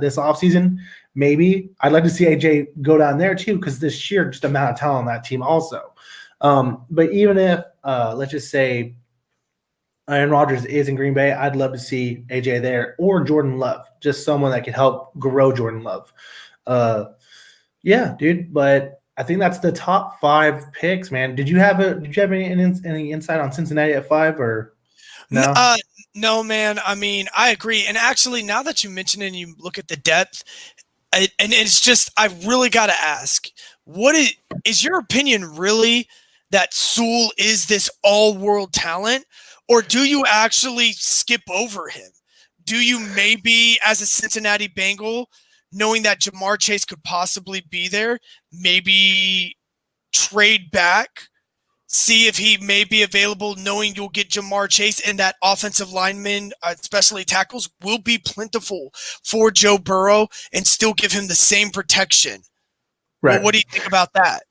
this offseason, maybe I'd like to see AJ go down there too, because this sheer just amount of talent on that team also. But even if let's just say Aaron Rodgers is in Green Bay, I'd love to see AJ there, or Jordan Love, just someone that could help grow Jordan Love. Dude. But I think that's the top 5 picks, man. Did you have any insight on Cincinnati at 5 or no? No, man. I mean, I agree. And actually, now that you mention it and you look at the depth, and it's just, I really got to ask, what is your opinion really that Sewell is this all-world talent? Or do you actually skip over him? Do you maybe, as a Cincinnati Bengal, knowing that Jamar Chase could possibly be there, maybe trade back, see if he may be available, knowing you'll get Jamar Chase and that offensive lineman, especially tackles, will be plentiful for Joe Burrow and still give him the same protection? Right. Well, what do you think about that?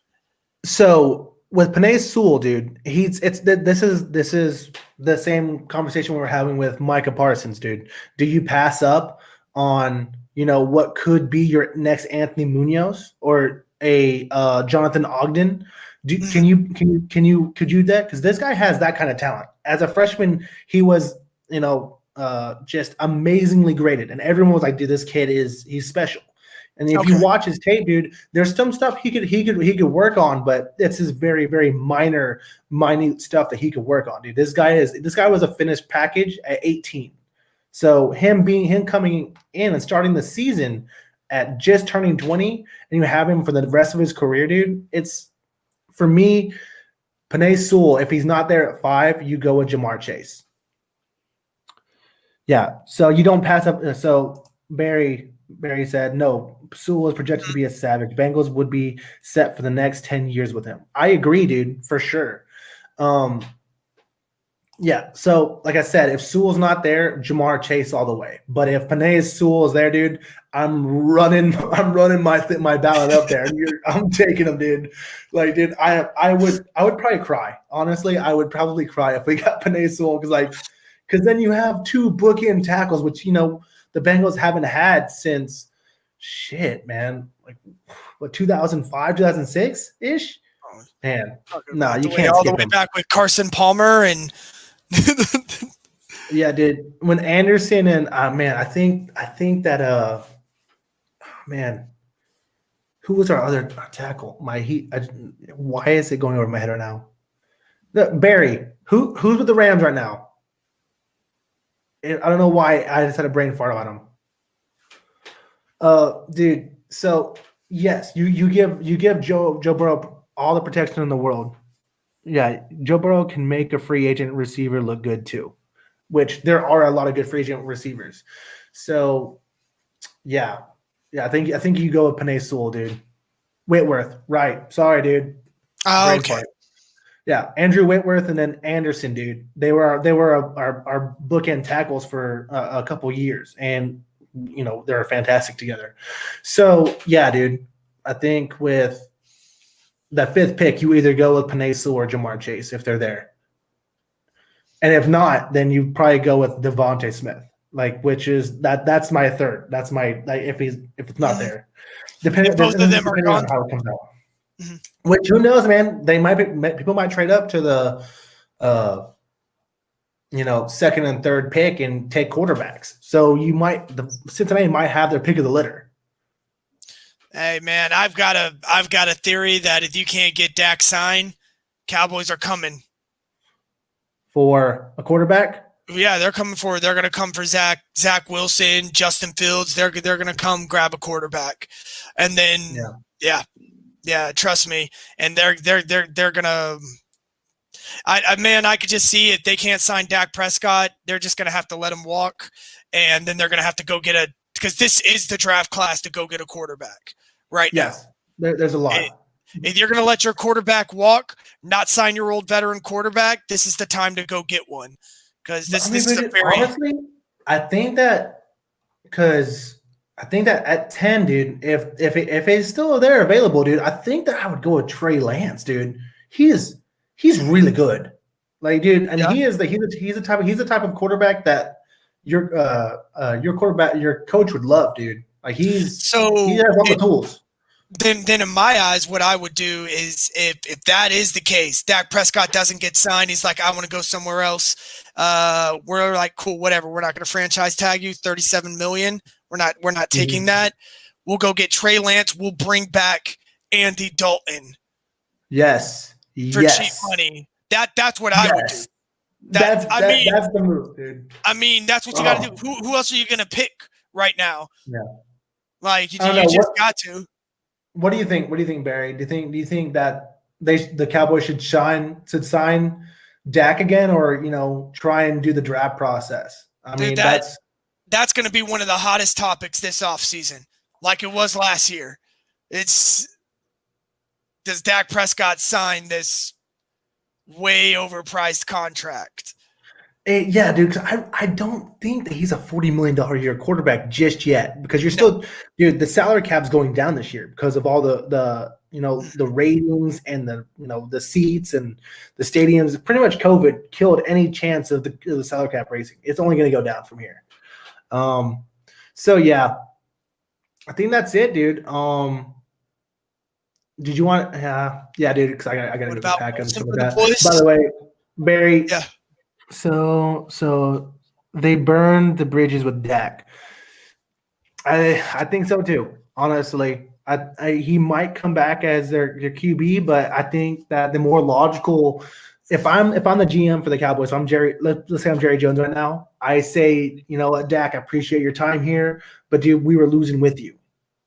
So with Penei Sewell, dude, this is the same conversation we were having with Micah Parsons, dude. Do you pass up on what could be your next Anthony Munoz or a Jonathan Ogden? Could you do that? Because this guy has that kind of talent. As a freshman, he was just amazingly graded, and everyone was like, "Dude, this kid he's special." And if you Okay. watch his tape, dude, there's some stuff he could work on, but it's his very, very minute stuff that he could work on, dude. This guy was a finished package at 18. So him coming in and starting the season at just turning 20, and you have him for the rest of his career, dude. It's, for me, Penei Sewell. If he's not there at 5, you go with Jamar Chase. Yeah. So you don't pass up. So Barry said, no, Sewell is projected to be a savage. Bengals would be set for the next 10 years with him. I agree, dude, for sure. Yeah. So like I said, if Sewell's not there, Jamar Chase all the way. But if Penei Sewell is there, dude, I'm running my ballot up there. I'm taking him, dude. Like, dude, I would probably cry. Honestly, I would probably cry if we got Penei Sewell because then you have 2 bookend tackles, which, the Bengals haven't had since like what, 2005, 2006 ish. Man, no, you can't all skip the way him. back with Carson Palmer and Yeah, dude. When Anderson and man, I think that man, who was our other tackle? Why is it going over my head right now? Barry. Who's with the Rams right now? I don't know why I just had a brain fart on him. Dude. So yes, you give Joe Burrow all the protection in the world. Yeah, Joe Burrow can make a free agent receiver look good too, which there are a lot of good free agent receivers. So yeah, I think you go with Penei Sewell, dude. Whitworth, right? Sorry, dude. oh, okay. Yeah, Andrew Whitworth and then Anderson, dude. They were our bookend tackles for a couple years, and they're fantastic together. So yeah, dude. I think with that 5th pick, you either go with Penei Sewell or Jamar Chase if they're there, and if not, then you probably go with Devontae Smith, which is that's my 3rd. That's my if it's not there, depending both of them depending are on gone. how it comes out. Mm-hmm. Which, who knows, man? People might trade up to the 2nd and 3rd pick and take quarterbacks. So Cincinnati might have their pick of the litter. Hey man, I've got a theory that if you can't get Dak signed, Cowboys are coming for a quarterback. Yeah, they're going to come for Zach Wilson, Justin Fields. They're going to come grab a quarterback, and then yeah, trust me. And they're going to. I could just see it. They can't sign Dak Prescott. They're just going to have to let him walk, and then they're going to have to go get because this is the draft class to go get a quarterback right now. There's a lot. If you're going to let your quarterback walk, not sign your old veteran quarterback, this is the time to go get one. Because this is a very honestly, I think that at 10, dude, if it's still there available, dude, I think that I would go with Trey Lance, dude. He's really good, dude, and he's the type of quarterback that your coach would love, dude. He has all the tools. Then in my eyes, what I would do is if that is the case, Dak Prescott doesn't get signed. He's like, I want to go somewhere else. We're like, cool, whatever. We're not going to franchise tag you $37 million. We're not taking that. We'll go get Trey Lance. We'll bring back Andy Dalton. Yes. For cheap money. That's what I would do. That's the move, dude. I mean, that's what you got to do. Who else are you going to pick right now? Yeah. You just got to. What do you think? What do you think, Barry? Do you think that the Cowboys should sign Dak again, or try and do the draft process? That's going to be one of the hottest topics this offseason, like it was last year. Does Dak Prescott sign this way overpriced contract? Yeah, dude. Cause I don't think that he's a $40 million a year quarterback just yet, because you're still, dude. The salary cap's going down this year because of all the ratings and the seats and the stadiums. Pretty much, COVID killed any chance of the salary cap raising. It's only going to go down from here. So yeah, I think that's it, dude. Did you want? Yeah, dude. Because I got to go pack and stuff like that. By the way, Barry. Yeah. So they burned the bridges with Dak. I think so too. Honestly, he might come back as their QB, but I think that the more logical, if I'm the GM for the Cowboys, I'm Jerry. Let's say I'm Jerry Jones right now. I say, you know what, Dak, I appreciate your time here, but dude, we were losing with you.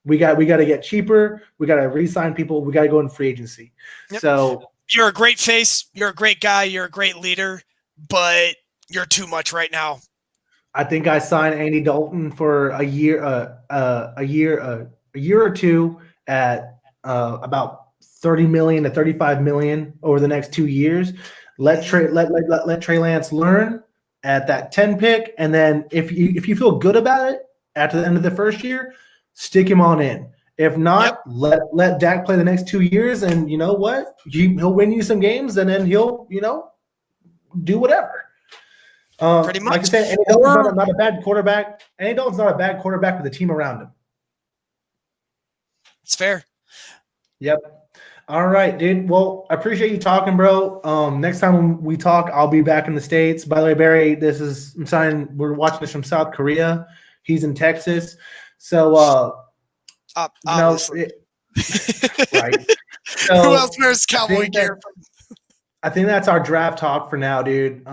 We got to get cheaper. We got to re-sign people. We got to go in free agency. Yep. So you're a great face. You're a great guy. You're a great leader, but you're too much right now. I think I signed Andy Dalton for a year or two at about 30 million to 35 million over the next 2 years. Let Trey Lance learn at that 10 pick, and then if you feel good about it after the end of the first year, stick him on in. If not, let Dak play the next 2 years, and you know what? He'll win you some games, and then he'll do whatever. Pretty much. Like I said, Andy Dalton's not a bad quarterback. Andy Dalton's not a bad quarterback with the team around him. It's fair. Yep. All right, dude. Well, I appreciate you talking, bro. Next time we talk, I'll be back in the States. By the way, Barry, we're watching this from South Korea. He's in Texas. So, obviously. Right. So, who else wears cowboy gear? I think that's our draft talk for now, dude.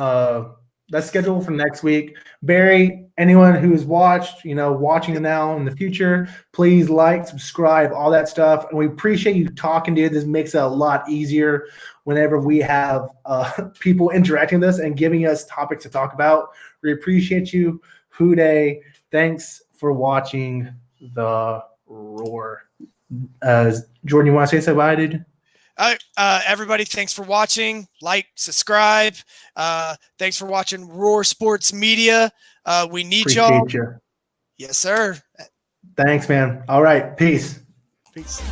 That's scheduled for next week. Barry, anyone who's watching now in the future, please like, subscribe, all that stuff. And we appreciate you talking, dude. This makes it a lot easier whenever we have people interacting with us and giving us topics to talk about. We appreciate you. Houday, thanks for watching the Roar. Jordan, you want to say something about it, dude? Everybody, thanks for watching. Like, subscribe. Thanks for watching Roar Sports Media. We need y'all. Yes, sir. Thanks, man. All right. Peace. Peace.